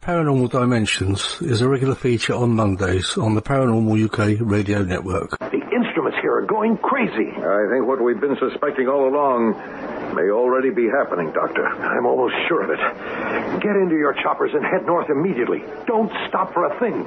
Paranormal Dimensions is a regular feature on Mondays on the Paranormal UK radio network. The instruments here are going crazy. I think what we've been suspecting all along may already be happening, Doctor. I'm almost sure of it. Get into your choppers and head north immediately. Don't stop for a thing.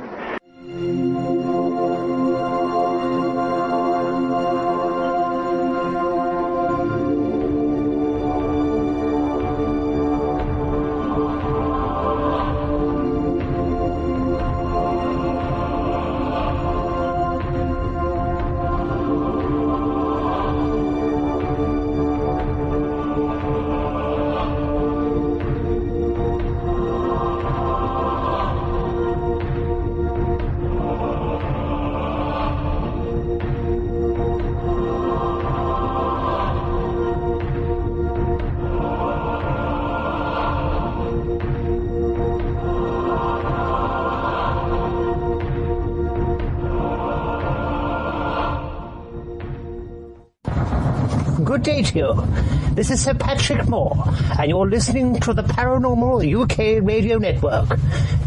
Good day to you. This is Sir Patrick Moore, and you're listening to the Paranormal UK Radio Network,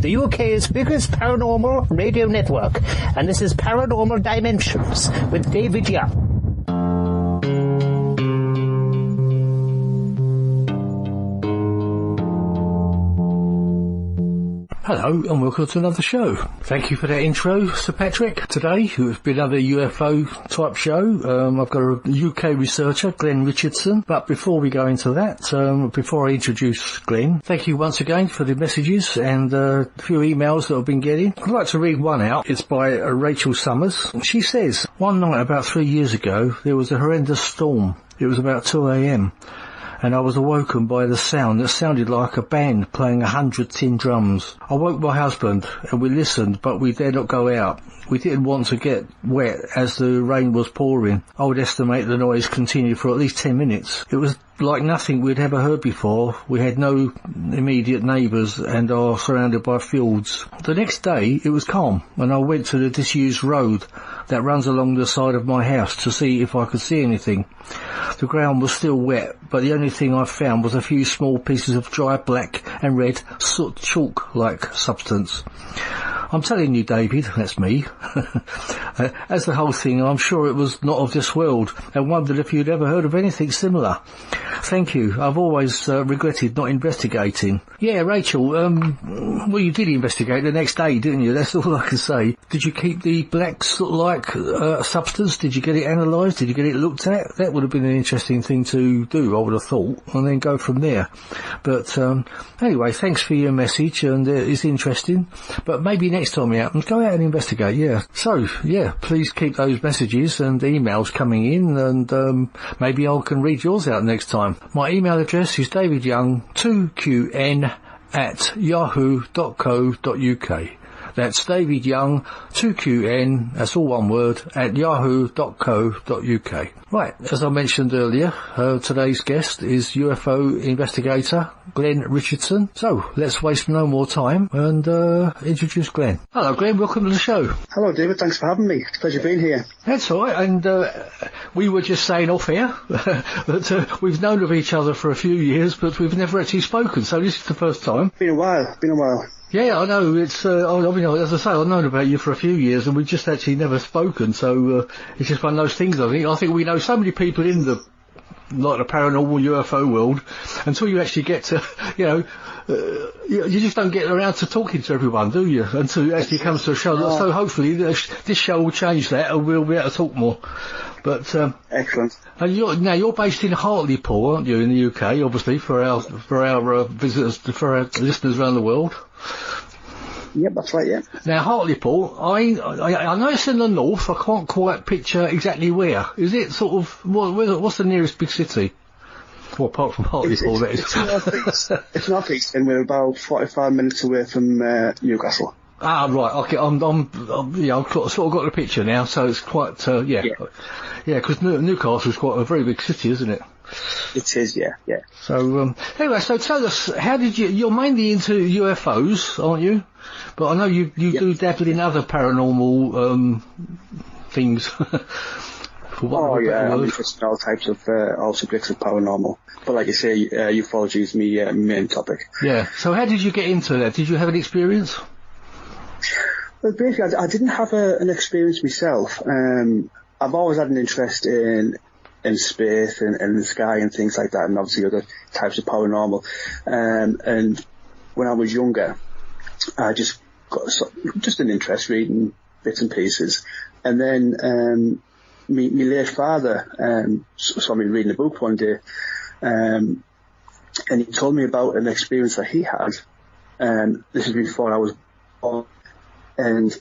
the UK's biggest paranormal radio network, and this is Paranormal Dimensions with David Young. Hello and welcome to another show. Thank you for that intro, Sir Patrick. Today, it's been another UFO type show. I've got a UK researcher, Glen Richardson. But before we go into that, before I introduce Glen, thank you once again for the messages and a few emails that I've been getting. I'd like to read one out. It's by Rachel Summers. She says, one night about 3 years ago, there was a horrendous storm. It was about 2 a.m. and I was awoken by the sound that sounded like a band playing 100 tin drums. I woke my husband and we listened, but we dared not go out. We didn't want to get wet as the rain was pouring. I would estimate the noise continued for at least 10 minutes. It was like nothing we'd ever heard before. We had no immediate neighbours and are surrounded by fields. The next day it was calm and I went to the disused road that runs along the side of my house to see if I could see anything. The ground was still wet, but the only thing I found was a few small pieces of dry black and red soot chalk-like substance. I'm telling you, David, that's me. As the whole thing, I'm sure it was not of this world, and wondered if you'd ever heard of anything similar. Thank you. I've always regretted not investigating. Yeah, Rachel, well, you did investigate the next day, didn't you? That's all I can say. Did you keep the black soot-like substance? Did you get it analysed? Did you get it looked at? That would have been an interesting thing to do, I would have thought, and then go from there. But anyway, thanks for your message, and it's interesting. But maybe next time it happens, go out and investigate, yeah. So, yeah, please keep those messages and emails coming in, and maybe I can read yours out next time. My email address is davidyoung2qn@yahoo.co.uk. That's David Young, 2QN, that's all one word, at yahoo.co.uk. Right, as I mentioned earlier, today's guest is UFO investigator Glen Richardson. So, let's waste no more time and introduce Glen. Hello Glen, welcome to the show. Hello David, thanks for having me. It's a pleasure being here. That's all right, and we were just saying off air that we've known of each other for a few years, but we've never actually spoken, so this is the first time. Been a while. Yeah, I know. It's I mean, as I say, I've known about you for a few years, and we've just actually never spoken. So it's just one of those things. I think we know so many people in the paranormal UFO world until you actually get to, you just don't get around to talking to everyone, do you? Until it actually comes to a show. So hopefully this show will change that, and we'll be able to talk more. But excellent. And you're based in Hartlepool, aren't you, in the UK? Obviously, for our visitors, for our listeners around the world. Yep, that's right, yeah. Now, Hartlepool, I know it's in the north. I can't quite picture exactly where. Is it sort of, what's the nearest big city? Well, apart from Hartlepool, that is. It's northeast, and we're about 45 minutes away from Newcastle. Ah, right, okay, I've sort of got the picture now, so it's quite, yeah, because Newcastle's quite a very big city, isn't it? It is, yeah. So, anyway, so tell us, how did you're mainly into UFOs, aren't you? But I know you do dabble in other paranormal, things, for for what Oh of a yeah, better I'm word. interested in all types of all subjects of paranormal. But like you say, ufology is my main topic. Yeah. So how did you get into that? Did you have an experience? Well, basically, I didn't have an experience myself. I've always had an interest in space and the sky and things like that, and obviously other types of paranormal. And when I was younger, I just got just an interest reading bits and pieces. And then my late father saw me reading a book one day, and he told me about an experience that he had. This is before I was born. And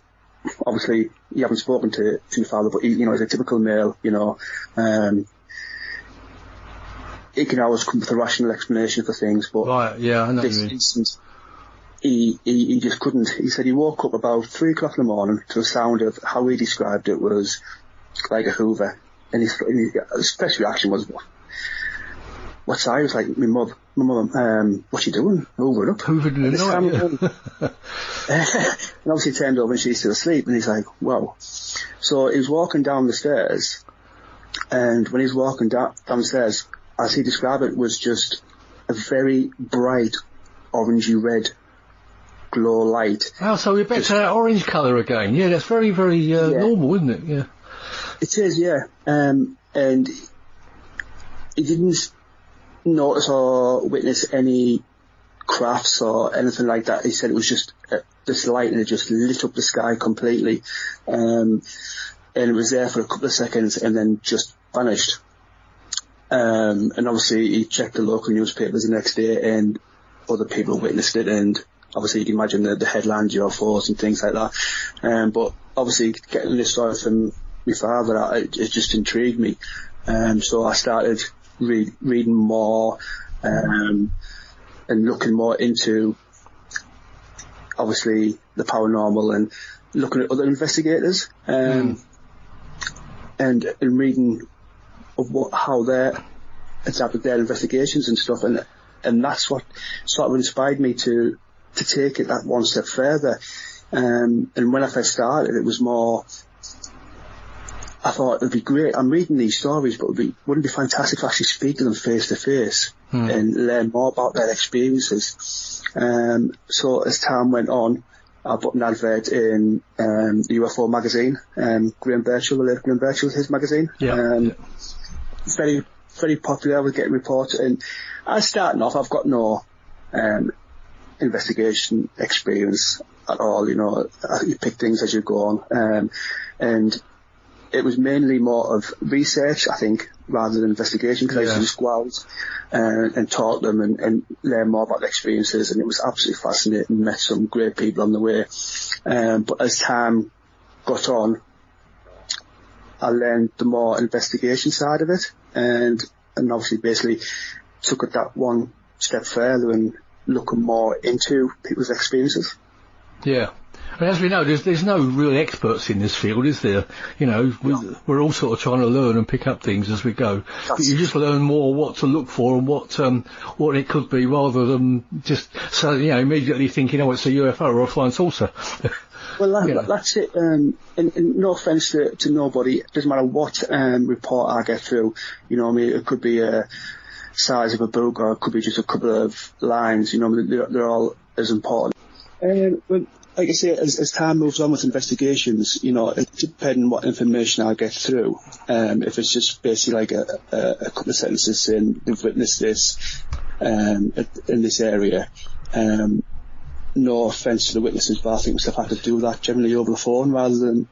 obviously, you haven't spoken to your father, but he, as a typical male, he can always come with a rational explanation for things. But Right, yeah, I know this what you mean. instance, he just couldn't. He said he woke up about 3 o'clock in the morning to the sound of, how he described it was like a Hoover. And his first reaction was, what's that? I was like, my mum, what's she doing? Hoover up. Hoovered in the night, yeah. And obviously he turned over and she's still asleep, and he's like, whoa. So he was walking down the stairs, and when he's walking downstairs, as he described it, was just a very bright orangey red glow light. Oh, so we're back to that orange colour again. Yeah, that's very, very normal, isn't it? Yeah. It is, yeah. And he didn't notice or witness any crafts or anything like that. He said it was just this light, and it just lit up the sky completely. And it was there for a couple of seconds and then just vanished. And obviously he checked the local newspapers the next day, and other people witnessed it, and obviously you can imagine the headlines, UFOs and things like that. But obviously getting this story from my father, it just intrigued me. So I started reading more and looking more into, obviously, the paranormal, and looking at other investigators and reading of how they adapted their investigations and stuff, and that's what sort of inspired me to take it that one step further. And when I first started, it was more, I thought it'd be great. I'm reading these stories, but wouldn't it be fantastic to actually speak to them face to face and learn more about their experiences? So as time went on, I put an advert in the UFO magazine, Graham Birchall, the late Graham Birchall, his magazine. Very, very popular. I was getting reports, and I was starting off. I've got no investigation experience at all. You pick things as you go on, and it was mainly more of research, I think, rather than investigation, because I used to just go out and talk to them and learn more about their experiences, and it was absolutely fascinating. Met some great people on the way. But as time got on, I learned the more investigation side of it, and obviously basically took it that one step further and looking more into people's experiences. Yeah. And as we know, there's no real experts in this field, is there? We're all sort of trying to learn and pick up things as we go. But you just learn more what to look for and what it could be, rather than just immediately thinking, oh, it's a UFO or a flying saucer. Well, that's it. And no offence to nobody. It doesn't matter what report I get through. It could be a size of a book, or it could be just a couple of lines. They're all as important. Well, like I say, as time moves on with investigations, it depends on what information I get through. If it's just basically like a couple of sentences saying they've witnessed this in this area, no offence to the witnesses, but I think we'll have to do that generally over the phone rather than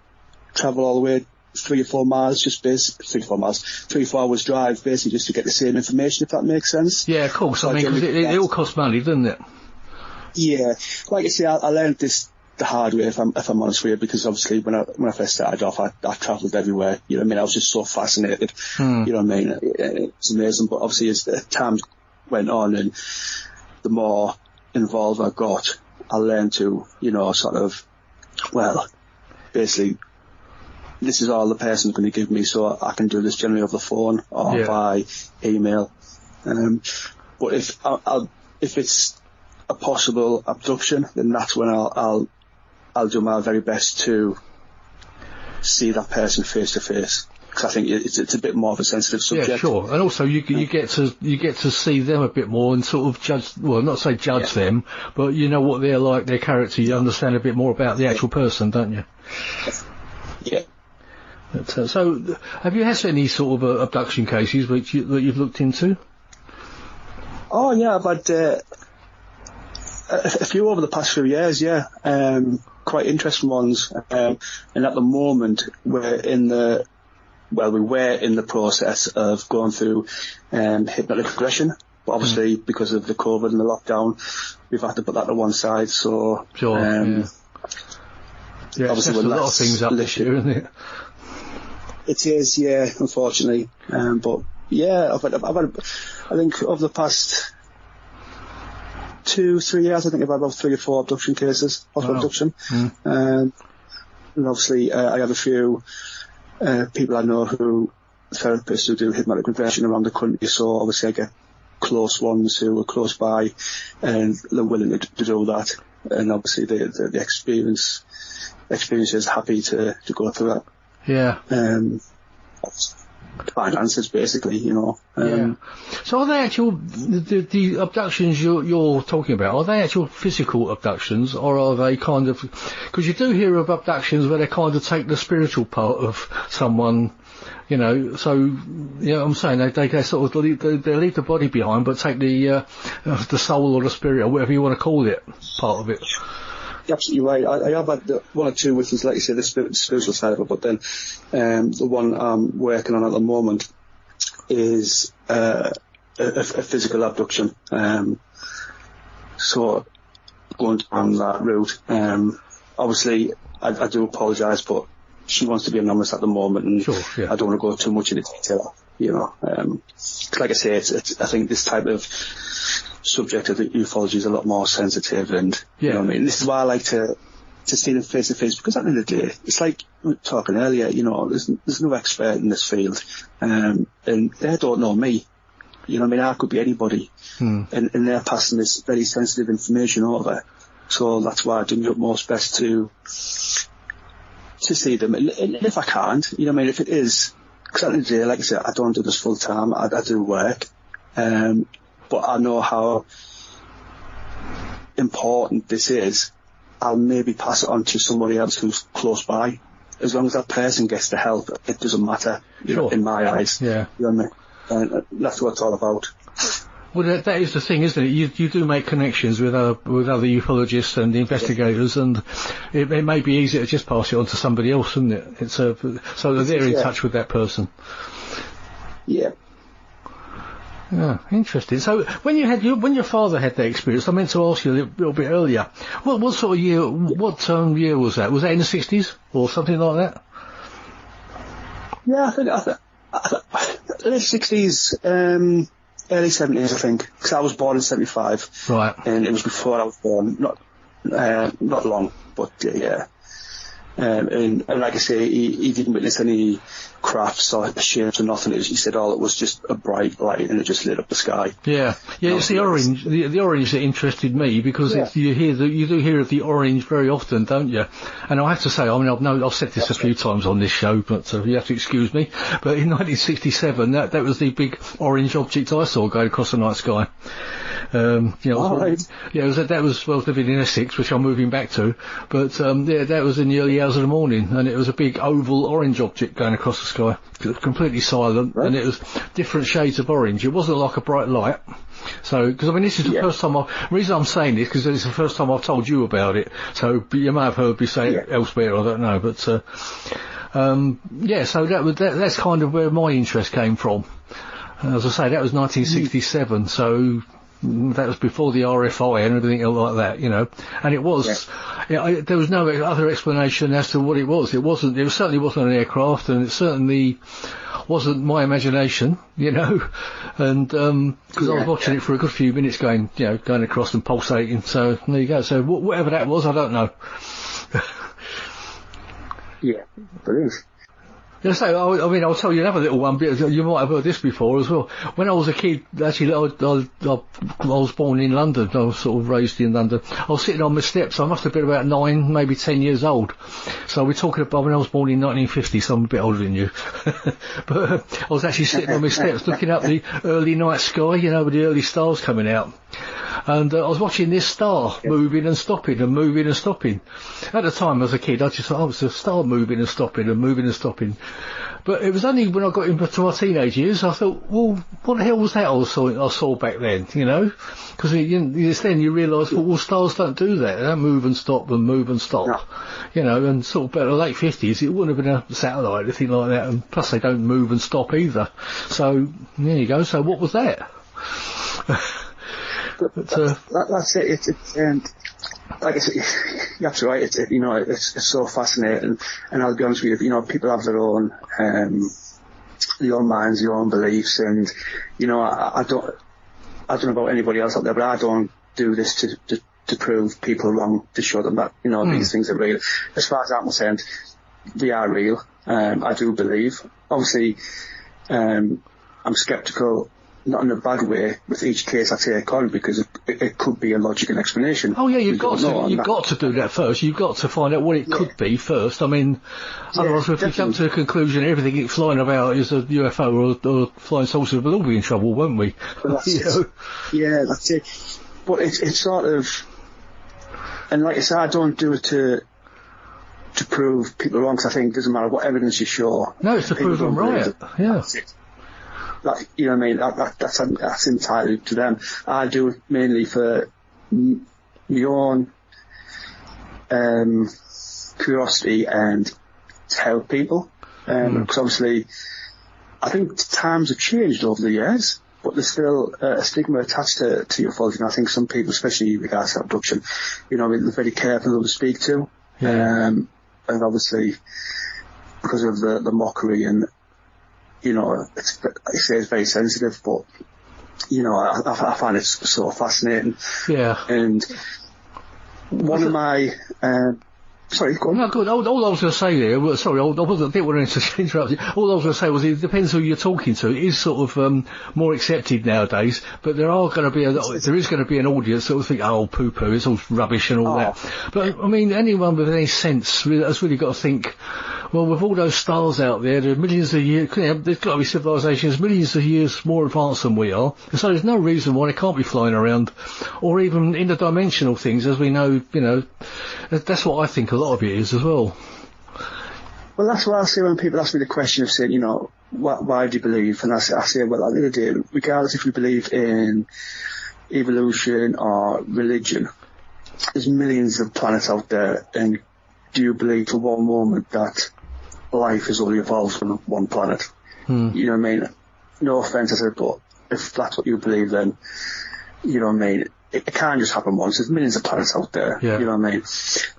travel all the way 3 or 4 miles, 3 or 4 hours drive, basically just to get the same information, if that makes sense. Yeah, of course. I mean, because it all costs money, doesn't it? Yeah, like I say, I learned this the hard way, if I'm honest with you, because obviously when I first started off, I travelled everywhere. I was just so fascinated. It's amazing. But obviously, as the time went on and the more involved I got, I learned to, basically, this is all the person's going to give me, so I can do this generally over the phone or by email. But if it's a possible abduction, then that's when I'll do my very best to see that person face to face. because I think it's a bit more of a sensitive subject. Yeah, sure. And also you get to see them a bit more and sort of judge, well, not say judge them, but you know what they're like, their character, you understand a bit more about the actual person, don't you? Yeah. But, so, have you had any sort of abduction cases that you've looked into? Oh yeah, I've had a few over the past few years, yeah. Quite interesting ones. And at the moment, we were in the process of going through hypnotic regression. But obviously, because of the COVID and the lockdown, we've had to put that to one side. So, sure, yeah, obviously, a lot of things up this year, isn't it? It is, yeah, unfortunately. But yeah, I've had, I think over the past 2-3 years, I think I've had about 3 or 4 abduction cases, hospital abduction. And obviously, I have a few people I know therapists who do hypnotic regression around the country, so obviously I get close ones who are close by and they're willing to do that. And obviously the experience is happy to go through that. Yeah. To find answers, basically, you know. Yeah. So are they actual, the abductions you're talking about, are they actual physical abductions, or are they kind of, because you do hear of abductions where they kind of take the spiritual part of someone, you know, so, you know what I'm saying, they sort of they leave the body behind, but take the soul or the spirit, or whatever you want to call it, part of it. You're absolutely right. I have had one or two, which is, like you say, the spiritual side of it, but then the one I'm working on at the moment is a physical abduction. So going down that route, obviously I do apologise, but she wants to be anonymous at the moment, and sure, yeah. I don't want to go too much into detail, you know. Like I say, I think this type of subject of the ufology is a lot more sensitive, and you know what I mean. This is why I like to see them face to face, because at the end of the day, it's like we were talking earlier, you know, there's no expert in this field, and they don't know me. You know what I mean? I could be anybody, and they're passing this very sensitive information over. So that's why I do my utmost best to see them. And if I can't, you know what I mean, if it is, because at the end of the day, like I said, I don't do this full time, I do work, but I know how important this is. I'll maybe pass it on to somebody else who's close by. As long as that person gets the help, it doesn't matter, you know, in my eyes. Yeah. You know what I mean? And that's what it's all about. Well, that is the thing, isn't it? You do make connections with other ufologists and investigators, and it may be easier to just pass it on to somebody else, isn't it? It's so that they're in touch with that person. Yeah. Yeah, interesting. So when your father had that experience, I meant to ask you a little bit earlier. What sort of year? What year was that? Was that in the 60s or something like that? Yeah, I think late 60s, early 70s, I think. Because I was born in 75. Right. And it was before I was born. Not long, but yeah. And like I say, he didn't witness any crafts or shapes or nothing. He said it was just a bright light and it just lit up the sky. Yeah, it's the orange. The orange that interested me, because you do hear of the orange very often, don't you? And I have to say, I mean, I've said this a few times on this show, but you have to excuse me. But in 1967, that was the big orange object I saw going across the night sky. You know, that was living in Essex, which I'm moving back to. But that was in the early hours of the morning, and it was a big oval orange object going across the sky, completely silent, and it was different shades of orange. It wasn't like a bright light. So, because I mean, this is the first time the reason I'm saying this, because it's the first time I've told you about it. So you may have heard me say it elsewhere, I don't know, but so that's kind of where my interest came from. As I say, that was 1967, so that was before the RFI and everything like that, you know. And it was, there was no other explanation as to what it was. It certainly wasn't an aircraft, and it certainly wasn't my imagination, you know. And, because I was watching it for a good few minutes going across and pulsating. So there you go. So whatever that was, I don't know. Yeah, brilliant. I mean, I'll tell you another little one, but you might have heard this before as well. When I was a kid, actually, I was born in London. I was sort of raised in London. I was sitting on my steps. I must have been about 9, maybe 10 years old. So we're talking about when I was born in 1950, so I'm a bit older than you. But I was actually sitting on my steps looking up the early night sky, you know, with the early stars coming out. And I was watching this star moving and stopping and moving and stopping. At the time, as a kid, I just thought, it's a star moving and stopping and moving and stopping. But it was only when I got into my teenage years, I thought, well, what the hell was that I saw back then, you know? Because then you realise, well, stars don't do that. They don't move and stop and move and stop. No. You know, and sort of by the late 50s, it wouldn't have been a satellite or anything like that. And plus, they don't move and stop either. So, there you go. So what was that? That's it. It's like I said, you're absolutely right. It's so fascinating, and I'll be honest with you. People have their own minds, their own beliefs, and I don't know about anybody else out there, but I don't do this to prove people wrong, to show them that these things are real. As far as I'm concerned, they are real. I do believe. Obviously, I'm sceptical. Not in a bad way with each case I take on, because it could be a logical explanation. Oh yeah, you've got to do that first. You've got to find out what it could be first. I mean, otherwise if you come to the conclusion everything flying about is a UFO or flying saucer, we'll all be in trouble, won't we? Well, that's it. Yeah, that's it. But it's sort of, and like I said, I don't do it to prove people wrong, because I think it doesn't matter what evidence you show. No, it's to prove them right. Yeah. That's it. You know what I mean? That's entirely to them. I do it mainly for my own curiosity and to help people. Because obviously, I think times have changed over the years, but there's still a stigma attached to UFOs. And I think some people, especially in regards to abduction, they're very careful who to speak to. Yeah. And obviously, because of the mockery and it's very sensitive, but I find it so fascinating. Yeah. And one of my sorry, go on. No, good. All I was going to say there, sorry, I didn't want to interrupt you. All I was going to say was it depends who you're talking to. It is sort of more accepted nowadays, but there is going to be an audience that will think, oh, poo-poo, it's all rubbish and all that. But I mean, anyone with any sense has really got to think, well, with all those stars out there, there are millions of years, there's got to be civilizations millions of years more advanced than we are. So there's no reason why they can't be flying around, or even interdimensional things, as we know, that's what I think a lot of it is as well. Well, that's what I say when people ask me the question of saying, why do you believe? And I say, well, at the end of the day, regardless if you believe in evolution or religion, there's millions of planets out there, and do you believe for one moment that life has only evolved from one planet? You know what I mean? No offence, I said, but if that's what you believe, then, you know what I mean? It can't just happen once. There's millions of planets out there. Yeah. You know what I mean?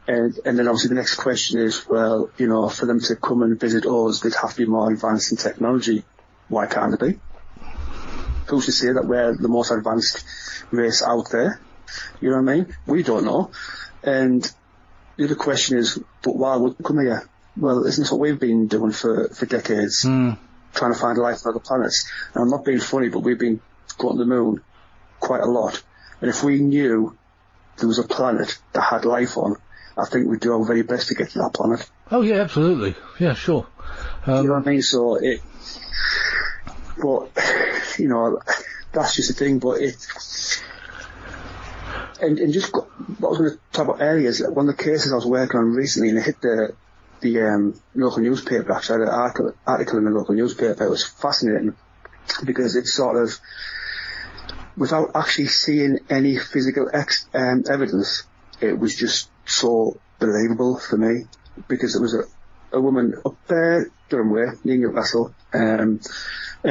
And then obviously the next question is, well, for them to come and visit us, they'd have to be more advanced in technology. Why can't they be? Who's to say that we're the most advanced race out there? You know what I mean? We don't know. And the other question is, but why would they come here? Well, isn't this what we've been doing for decades? Trying to find life on other planets. And I'm not being funny, but we've been going to the moon quite a lot. And if we knew there was a planet that had life on, I think we'd do our very best to get to that planet. Oh yeah, absolutely. Yeah, sure. Do you know what I mean? So that's just the thing. But and just what I was going to talk about earlier is one of the cases I was working on recently, and it hit the local newspaper. Actually, I had an article in the local newspaper. It was fascinating because it's sort of, without actually seeing any physical evidence, it was just so believable for me, because it was a woman up there, Durham Way, near Newcastle, and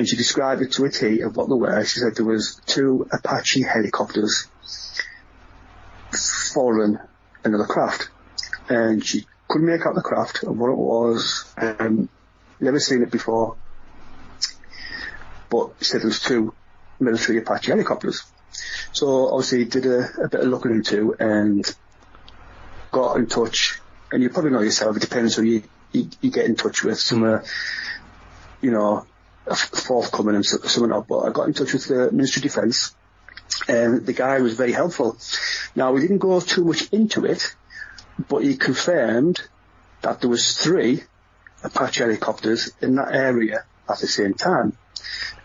she described it to a T of what they were. She said there was 2 Apache helicopters following another craft, and she couldn't make out the craft and what it was. Never seen it before, but she said there was 2 military Apache helicopters. So obviously did a bit of looking into and got in touch. And you probably know yourself, it depends who you you get in touch with, some forthcoming and some not. But I got in touch with the Ministry of Defence, and the guy was very helpful. Now, we didn't go too much into it, but he confirmed that there was 3 Apache helicopters in that area at the same time.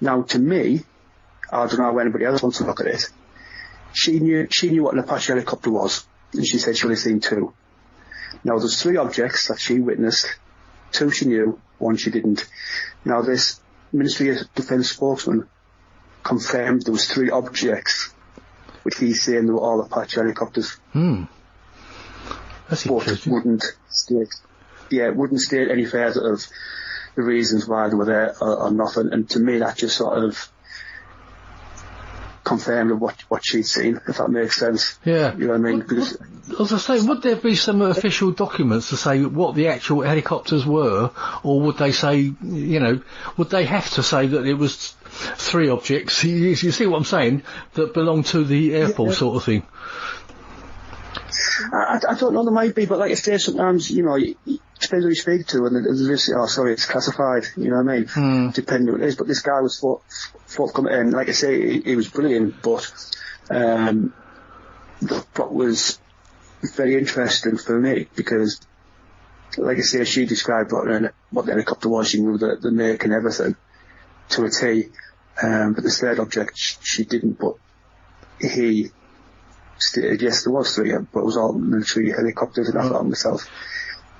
Now, to me, I don't know how anybody else wants to look at it, she knew what an Apache helicopter was, and she said she only seen 2. Now, there's 3 objects that she witnessed. 2 she knew, 1 she didn't. Now, this Ministry of Defence spokesman confirmed there was 3 objects, which he's saying they were all Apache helicopters. That's but interesting. wouldn't state any further of the reasons why they were there or nothing. And to me, that just sort of confirmed what she'd seen, if that makes sense. Yeah. You know what I mean? Because, as I say, would there be some official documents to say what the actual helicopters were, or would they say, would they have to say that it was 3 objects? You see what I'm saying? That belong to the Air Force sort of thing. I don't know, there might be, but like I say, sometimes, it depends who you speak to, and there's it's classified, you know what I mean? Depending who it is, but this guy was forthcoming, and like I say, he was brilliant, but what was very interesting for me, because, like I say, she described what the helicopter was, she knew the make and everything, to a T, but the 3rd object, she didn't, but he stated, yes, there was 3, but it was all military helicopters, and I thought to myself,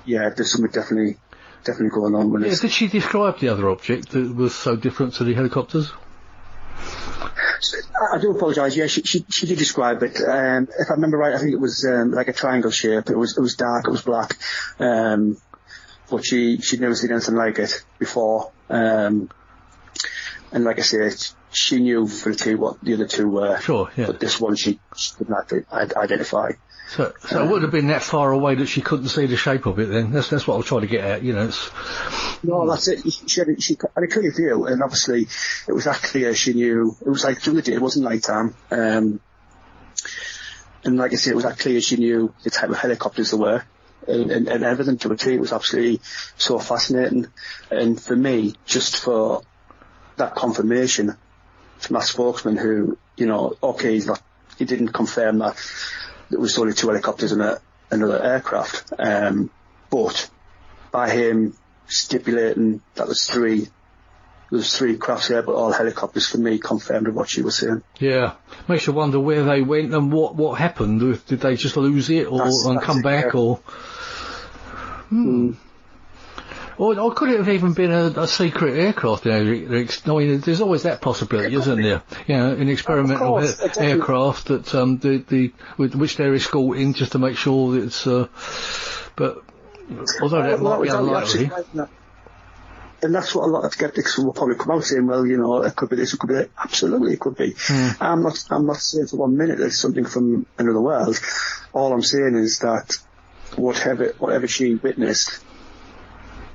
yeah, there's something definitely going on with this. Did she describe the other object that was so different to the helicopters? I do apologise, yeah, she did describe it. If I remember right, I think it was like a triangle shape. It was dark, it was black, but she'd never seen anything like it before. And like I said, she knew for the 2 what the other 2 were. Sure, yeah. But this one she could not identify. So it would have been that far away that she couldn't see the shape of it then? That's what I was trying to get at, No, that's it. She had a clear view, and obviously it was that clear she knew. It was like during the day, it wasn't night time. And like I said, it was that clear she knew the type of helicopters there were. And everything to a T. It was absolutely so fascinating. And for me, just for that confirmation from that spokesman who, okay, he didn't confirm that there was only 2 helicopters and another aircraft. But by him stipulating that there's 3 crafts here, but all helicopters, for me, confirmed what she was saying. Yeah. Makes you wonder where they went and what happened. Did they just lose it and come back, yeah. Or... Or could it have even been a secret aircraft? There's always that possibility, isn't there? An experimental aircraft that with which they're escorting just to make sure that it's. But although that might be unlikely. And that's what a lot of skeptics will probably come out saying, well, it could be this, it could be that. Absolutely, it could be. I'm not saying for 1 minute it's something from another world. All I'm saying is that whatever she witnessed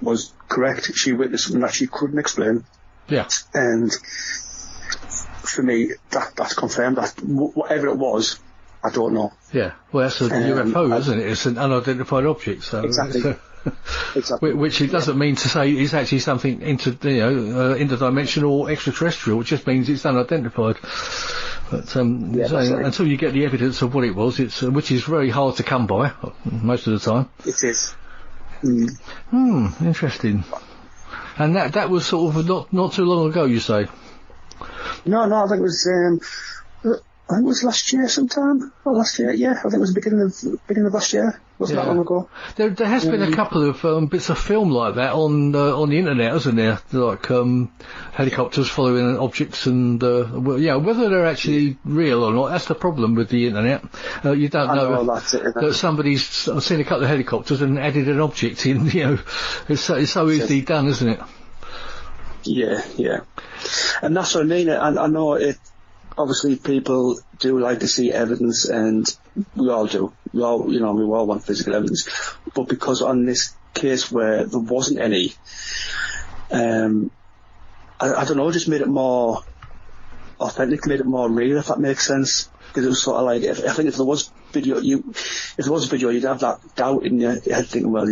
was correct. She witnessed something that she couldn't explain. Yeah. And for me, that's confirmed. That whatever it was, I don't know. Yeah. Well, that's a UFO, isn't it? It's an unidentified object. So exactly. Exactly. Which it doesn't mean to say it's actually something interdimensional or extraterrestrial. It just means it's unidentified. But until you get the evidence of what it was, which is very hard to come by most of the time. It is. Interesting. And that was sort of not too long ago, you say? No, I think it was last year sometime. Oh, last year, yeah. I think it was the beginning of last year. Wasn't that long ago? There has been a couple of bits of film like that on the internet, hasn't there? Like helicopters following objects and whether they're actually real or not. That's the problem with the internet. You don't know that somebody's seen a couple of helicopters and added an object in. It's so easily done, isn't it? Yeah. And that's what I mean. I know it. Obviously, people do like to see evidence, and we all do. We all want physical evidence. But because on this case where there wasn't any, I don't know, just made it more authentic, made it more real, if that makes sense. Because it was sort of like, I think if there was video, you'd have that doubt in your head thinking, well,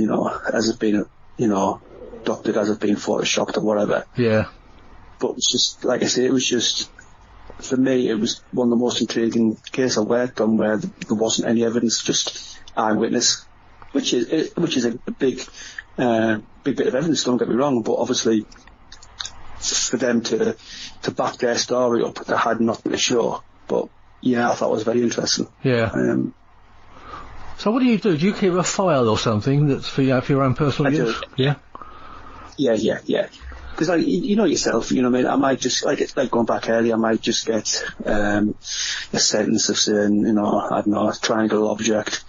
has it been doctored as it being photoshopped or whatever. Yeah. But it's just, like I say, it was just, for me, it was one of the most intriguing cases I worked on where there wasn't any evidence, just eyewitness, which is a big bit of evidence, don't get me wrong, but obviously for them to back their story up, they had nothing to show. But yeah, I thought it was very interesting. Yeah. So what do? Do you keep a file or something that's for your own personal use? Yeah. Yeah. Because you know yourself, you know what I mean. I might just like going back earlier. I might just get a sentence of saying, I don't know, a triangle object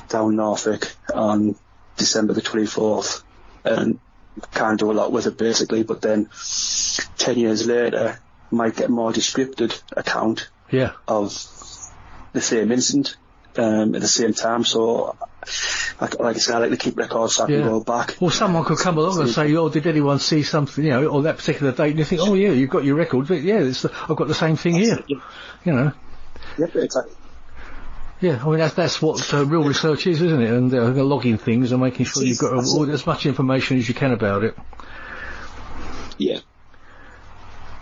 down Norfolk on December the 24th, and can't do a lot with it basically. But then 10 years later, might get a more descriptive account of the same incident. At the same time, so like I said, I like to keep records so I can go back. Well, someone could come along and say, did anyone see something, on that particular date? And you think, you've got your record, but I've got the same thing here, Yeah, exactly. Yeah, I mean, that's what real research is, isn't it? And logging things and making sure you've got as much information as you can about it. Yeah,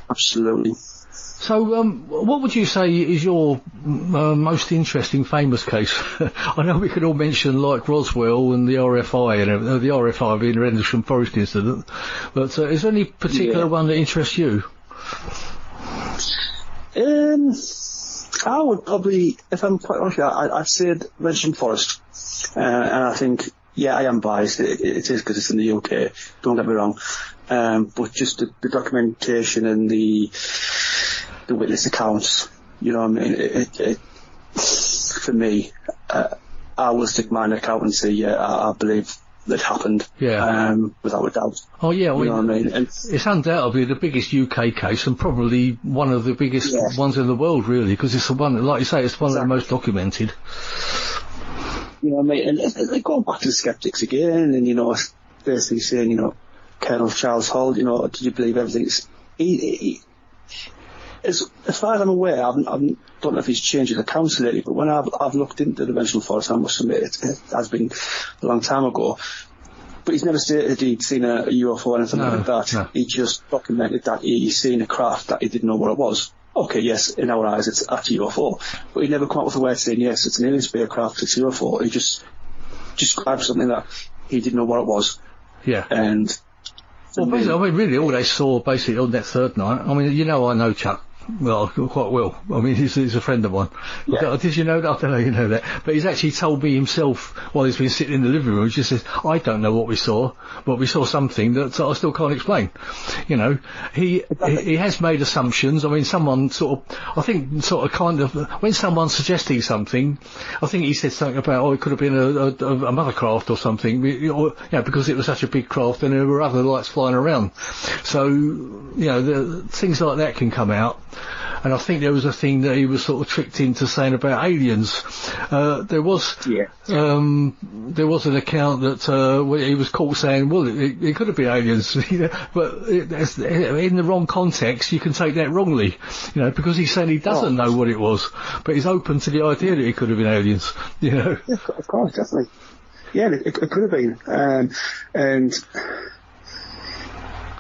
absolutely. So, what would you say is your most interesting, famous case? I know we could all mention like Roswell and the RFI, and the RFI being the Rendlesham Forest incident, but is there any particular one that interests you? I would probably, if I'm quite honest, I'd say Rendlesham Forest, and I think, I am biased. It is because it's in the UK. Don't get me wrong, but just the documentation and the witness accounts, you know what I mean? It for me, I will stick mine account and say, I believe that happened. Yeah. Without a doubt. Oh yeah, you know what I mean? And it's undoubtedly the biggest UK case and probably one of the biggest ones in the world, really, because it's the one, like you say, it's one of the most documented. You know what I mean? And going back to the skeptics again, and basically saying, Colonel Charles Hall, did you believe everything? As far as I'm aware, I don't know if he's changed his accounts lately, but when I've looked into the Rendlesham Forest, I must admit it has been a long time ago. But he's never stated he'd seen a UFO or anything like that. No. He just documented that he's seen a craft that he didn't know what it was. Okay, yes, in our eyes it's a UFO, but he never come up with a word saying yes, it's an alien spacecraft, it's a UFO. He just described something that he didn't know what it was. Yeah. And basically, really, all they saw basically on that third night. I mean, I know Chuck. Well, quite well. I mean, he's a friend of mine. Yeah. Did you know that? I don't know you know that. But he's actually told me himself while he's been sitting in the living room, he just says, I don't know what we saw, but we saw something that I still can't explain. He has made assumptions. I mean, someone when someone's suggesting something, I think he said something about, it could have been a mother craft or something, because it was such a big craft and there were other lights flying around. So, the things like that can come out. And I think there was a thing that he was sort of tricked into saying about aliens. There was an account that he was caught saying, well, it could have been aliens, but in the wrong context, you can take that wrongly, because he's saying he doesn't know what it was, but he's open to the idea that it could have been aliens, Yeah, of course, definitely. Yeah, it could have been. And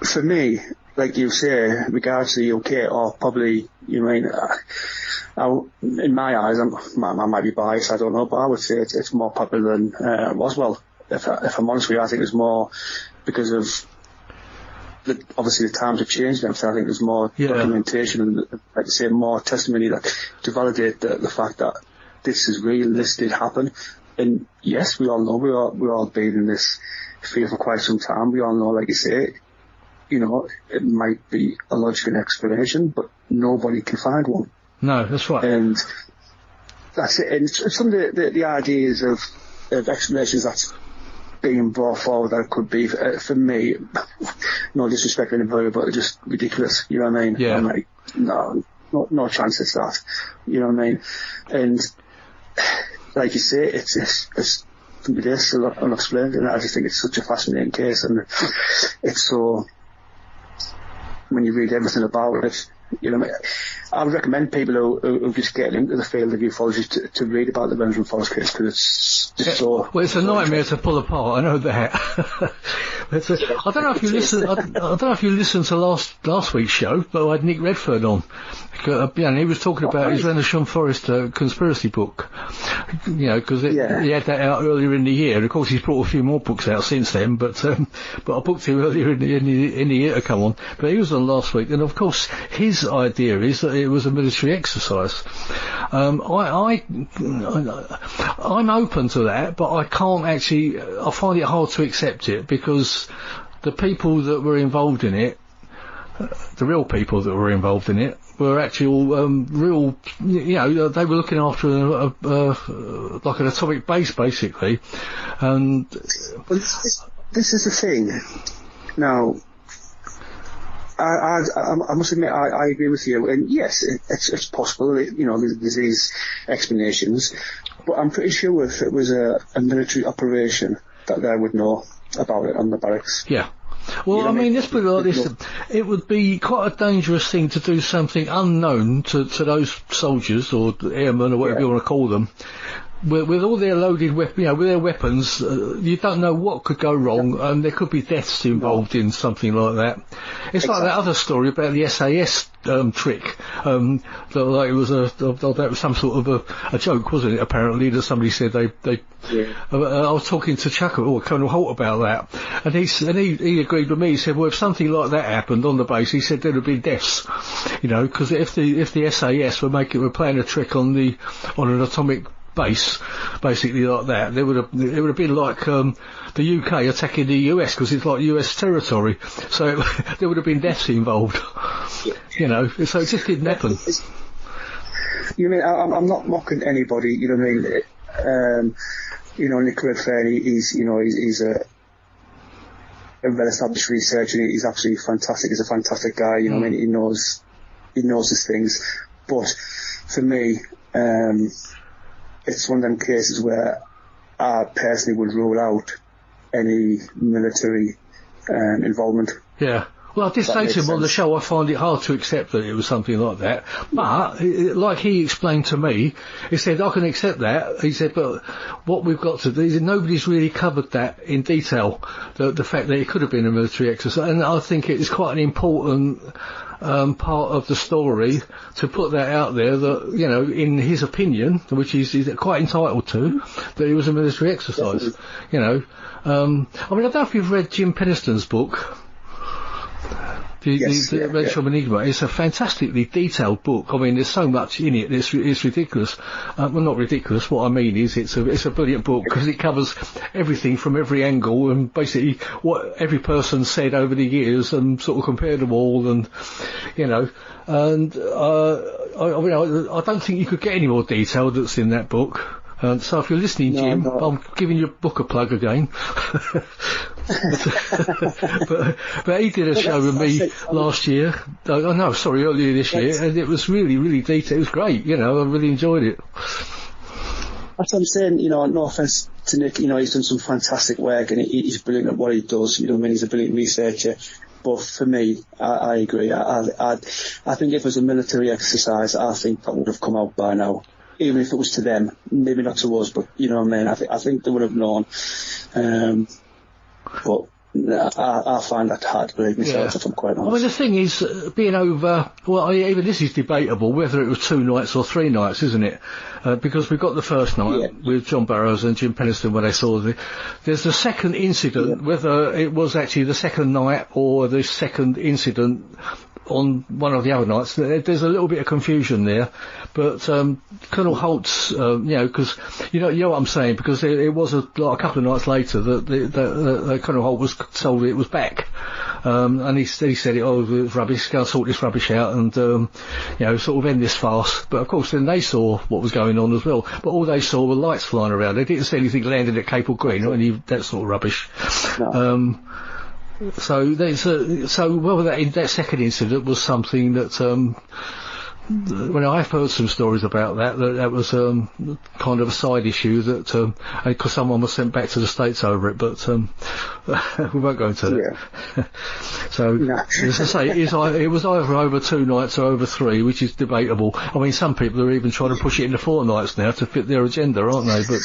for me, like you say, regards to the UK, or probably, in my eyes, I might be biased, I don't know, but I would say it's more popular than Roswell. If I'm honest with you, I think it's more because of obviously the times have changed and everything. I think there's more documentation and, like you say, more testimony to validate the fact that this is real, this did happen. And yes, we all know, we're all been in this field for quite some time. We all know, like you say, it might be a logical explanation, but nobody can find one. No, that's right. And that's it. And some of the ideas of explanations that's being brought forward that it could be, for me, no disrespect to anybody, but it's just ridiculous. You know what I mean? Yeah. I'm like, no chance it's that. You know what I mean? And like you say, it's still unexplained, and I just think it's such a fascinating case, and it's so. When you read everything about it, I would recommend people who just get into the field of ufology to read about the Rendlesham Forest case, because it's just so... Well, it's a nightmare to pull apart, I know that. I don't know if you listen. I don't know if you listened to last week's show, but I had Nick Redfern on. And he was talking about his Sean Forrest conspiracy book. Because he had that out earlier in the year. And of course, he's brought a few more books out since then. But I booked him earlier in the year to come on. But he was on last week, and of course, his idea is that it was a military exercise. I'm open to that, but I can't actually. I find it hard to accept it because the people that were involved in it, the real people that were involved in it, were actually all real. They were looking after like an atomic base, basically. And this is the thing. Now, I must admit, I agree with you. And yes, it's possible. There's these explanations, but I'm pretty sure if it was a military operation, that they would know about it on the barracks. Yeah. Well, let's put it like this. It would be quite a dangerous thing to do something unknown to those soldiers or airmen or whatever you want to call them. With all their loaded with their weapons, you don't know what could go wrong, and there could be deaths involved in something like that. It's like that other story about the SAS trick. That was some sort of a joke, wasn't it? Apparently, that somebody said they. I was talking to Colonel Holt about that, and he agreed with me. He said, well, if something like that happened on the base, he said there'd have been deaths. Because if the SAS were playing a trick on an atomic base, basically like that, it would have been like the UK attacking the US, because it's like US territory, so there would have been deaths involved. So it just didn't happen. I'm not mocking anybody, Nick Redfern, he's a well-established researcher, he's absolutely fantastic, he's a fantastic guy, he knows his things, but for me, it's one of them cases where I personally would rule out any military involvement. Yeah. Well, I did say to him on the show, I find it hard to accept that it was something like that. But, like he explained to me, he said, I can accept that. He said, but what we've got to do is nobody's really covered that in detail, the fact that it could have been a military exercise. And I think it's quite an important part of the story to put that out there, that, in his opinion, which he's quite entitled to, that it was a military exercise. I don't know if you've read Jim Penniston's book, The Eventual Enigma. It's a fantastically detailed book. There's so much in it, it's ridiculous. Well, not ridiculous, what I mean is it's a brilliant book, because it covers everything from every angle, and basically what every person said over the years, and sort of compared them all, and, and, I don't think you could get any more detail that's in that book. So if you're listening, Jim, I'm giving your book a plug again. but he did a show with me last year. Earlier this year, and it was really, really detailed. It was great. I really enjoyed it. That's what I'm saying. No offense to Nick. He's done some fantastic work, and he's brilliant at what he does. He's a brilliant researcher. But for me, I agree. I think if it was a military exercise, I think that would have come out by now. Even if it was to them, maybe not to us, but I think they would have known. But I find that hard to believe myself, if I'm quite honest. The thing is, being over, even this is debatable, whether it was 2 nights or 3 nights, isn't it? Because we got the first night with John Burroughs and Jim Penniston when they saw there's the second incident, whether it was actually the second night or the second incident on one of the other nights. There's a little bit of confusion there, but Colonel Holt's, because you know what I'm saying, because it was a couple of nights later that Colonel Holt was told it was back, and he said it was rubbish, go and sort this rubbish out, and sort of end this farce. But of course then they saw what was going on as well, but all they saw were lights flying around. They didn't see anything landing at Cape Green or any that sort of rubbish. No. So whether that second incident was something that, when I've heard some stories about that was kind of a side issue that because someone was sent back to the States over it, but we won't go into that. So as I say, it was either over 2 nights or over 3, which is debatable. Some people are even trying to push it into 4 nights now to fit their agenda, aren't they? But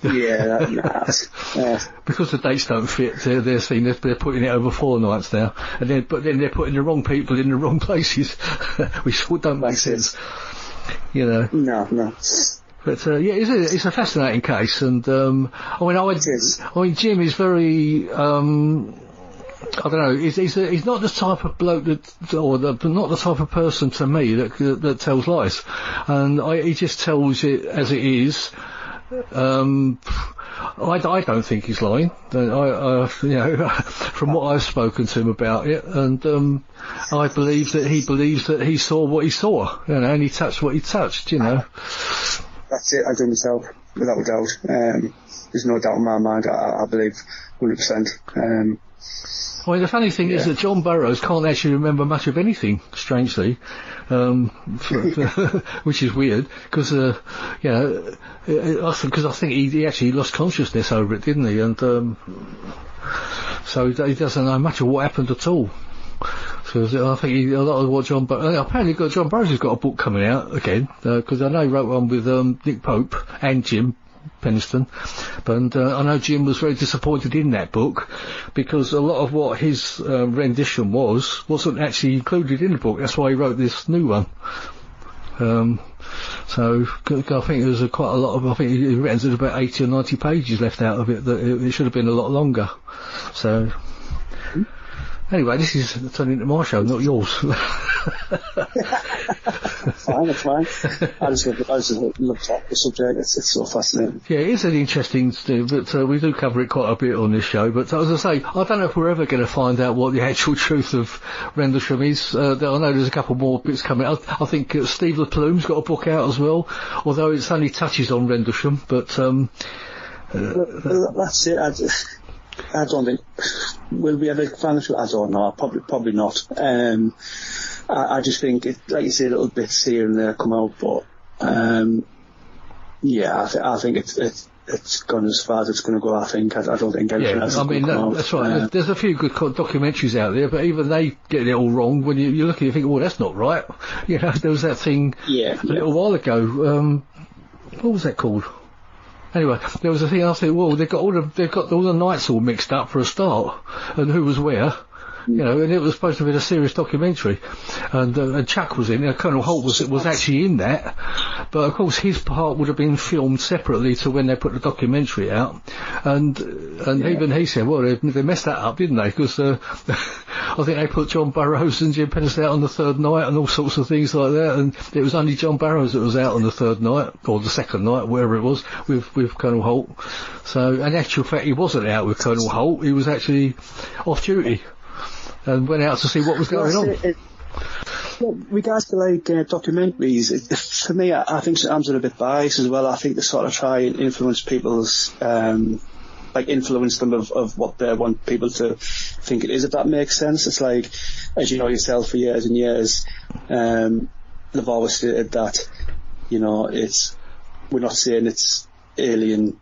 Because the dates don't fit, they're saying they're putting it over 4 nights now, but then they're putting the wrong people in the wrong places, which don't make sense. You know. No. But it's a fascinating case, and I mean, Jim is very. I don't know. He's not the type of bloke not the type of person to me that tells lies, and he just tells it as it is. I don't think he's lying. From what I've spoken to him about it, and I believe that he believes that he saw what he saw, and he touched what he touched. That's it. I do myself, without a doubt. There's no doubt in my mind. I believe 100%. I mean, the funny thing is that John Burroughs can't actually remember much of anything, strangely, which is weird, because, because I think he actually lost consciousness over it, didn't he? And so he doesn't know much of what happened at all. So I think a lot of what John Burroughs has got a book coming out again, because I know he wrote one with Nick Pope and Jim Penniston, but I know Jim was very disappointed in that book because a lot of what his rendition wasn't actually included in the book. That's why he wrote this new one. So I think there's quite a lot of. I think he reckons there's about 80 or 90 pages left out of it. That it should have been a lot longer. So. Anyway, this is turning into my show, not yours. That's fine. I just love the subject. It's so fascinating. Yeah, it is an interesting thing, but we do cover it quite a bit on this show. But as I say, I don't know if we're ever going to find out what the actual truth of Rendlesham is. I know there's a couple more bits coming out. I think Steve LePlume's got a book out as well, although it's only touches on Rendlesham. But that's it. I don't think will we ever find the I don't know. Probably not. I just think like you say, little bits here and there come out, but I think it's gone as far as it's going to go. I think I don't think anything else. That's right. There's a few good documentaries out there, but even they get it all wrong. When you look at it, you think, well, that's not right. There was that thing a little while ago. What was that called? Anyway, there was a thing I said, well, they've got all the nights all mixed up for a start, and who was where, and it was supposed to be a serious documentary, and Chuck was in, Colonel Holt was actually in that, but of course his part would have been filmed separately to when they put the documentary out, and even he said, well, they messed that up, didn't they? Because I think they put John Burroughs and Jim Penniston out on the third night and all sorts of things like that, and it was only John Burroughs that was out on the third night, or the second night, wherever it was, with Colonel Holt. So, in actual fact, he wasn't out with Colonel Holt, he was actually off duty, and went out to see what was going on. Regards to documentaries, for me, I think sometimes they're a bit biased as well. I think they sort of try and influence people's influence them of what they want people to think it is, if that makes sense. It's like, as you know yourself, for years and years, they've always stated that, we're not saying it's alien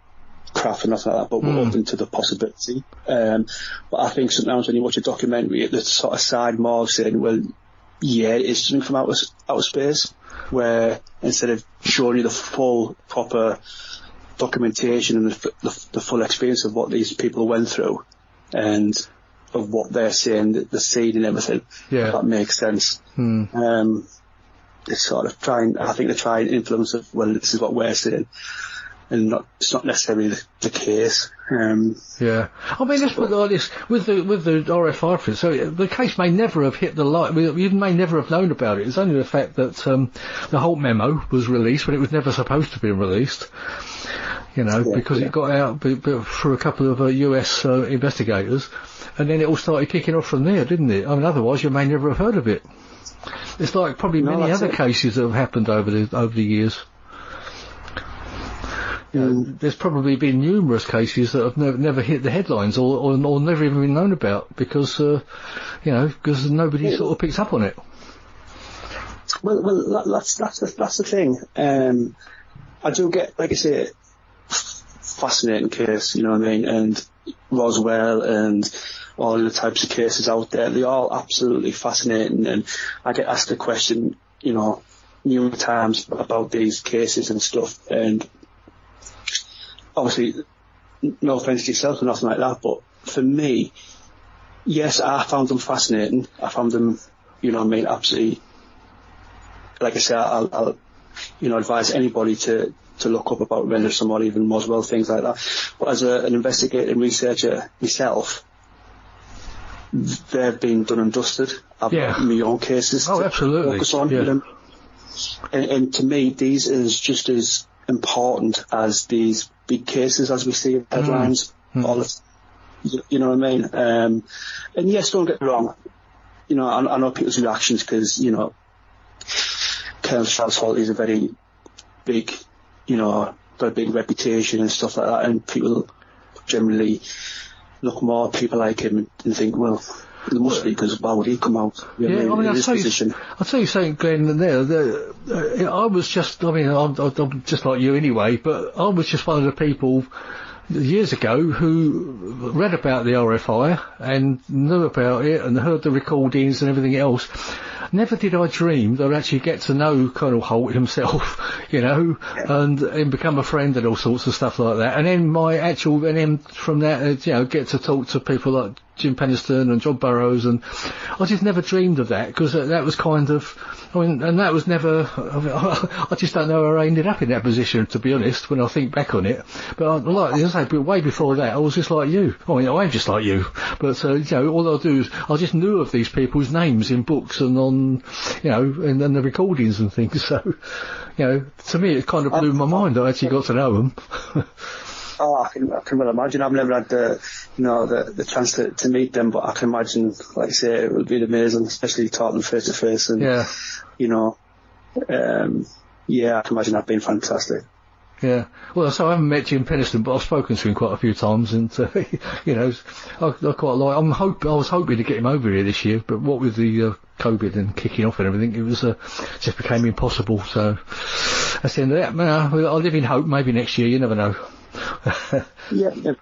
craft or nothing like that, but we're open to the possibility. But I think sometimes when you watch a documentary, the sort of side more of saying, well, yeah, it is something from outer space, where instead of showing you the full, proper documentation and the full experience of what these people went through and of what they're saying, the scene and everything, if that makes sense. It's sort of I think they try and influence of, well, this is what we're saying, and it's not necessarily the case. I mean, let's put it like this, with the RFI print, so the case may never have hit the light, we may never have known about it. It's only the fact that the Holt memo was released, but it was never supposed to be released, because it got out through a couple of US investigators, and then it all started kicking off from there, didn't it? I mean, otherwise you may never have heard of it. It's like probably many other cases that have happened over the years. There's probably been numerous cases that have never hit the headlines or never even been known about because nobody sort of picks up on it. Well, that's the thing. I do get, like I say, fascinating case, you know what I mean, and Roswell and all the types of cases out there, they're all absolutely fascinating, and I get asked the question, numerous times about these cases and stuff, and obviously, no offence to yourself or nothing like that, but for me, yes, I found them fascinating. I found them, you know what I mean, absolutely, like I say, I'll you know, advise anybody to look up about Richardson or even Roswell, things like that. But as an investigator and researcher myself, they've been done and dusted. I've got my own cases to focus on. Yeah. And to me, these is just as important as these big cases as we see in headlines. All this, you know what I mean? And yes, don't get me wrong. You know, I know people's reactions because, you know, Colonel Charles Holt is a very big, you know, got a big reputation and stuff like that, and people generally look more at people like him and think, well, there must be, because why would he come out in this position? I'll tell you something, Glenn, I was just, I mean, I'm just like you anyway, but I was just one of the people years ago who read about the RFI and knew about it and heard the recordings and everything else. Never did I dream that I'd actually get to know Colonel Holt himself, you know, and become a friend and all sorts of stuff like that. And then from that, you know, get to talk to people like Jim Penniston and John Burroughs, and I just never dreamed of that, because that was kind of, I mean, and that was never, I just don't know how I ended up in that position, to be honest, when I think back on it. But like I say, but way before that, I was just like you. I mean, I am just like you, but you know, all I do is I just knew of these people's names in books and on, you know, and the recordings and things. So, you know, to me, it kind of blew my mind. I actually got to know them. Oh, I can well imagine. I've never had the chance to meet them, but I can imagine, like I say, it would be amazing, especially talking face to face. And you know, I can imagine that being fantastic. Yeah. Well, so I haven't met Jim Penniston, but I've spoken to him quite a few times, and you know, I quite like. I was hoping to get him over here this year, but what with the COVID and kicking off and everything, it was just became impossible. So that's the end of that. Man, I live in hope. Maybe next year. You never know. Yeah.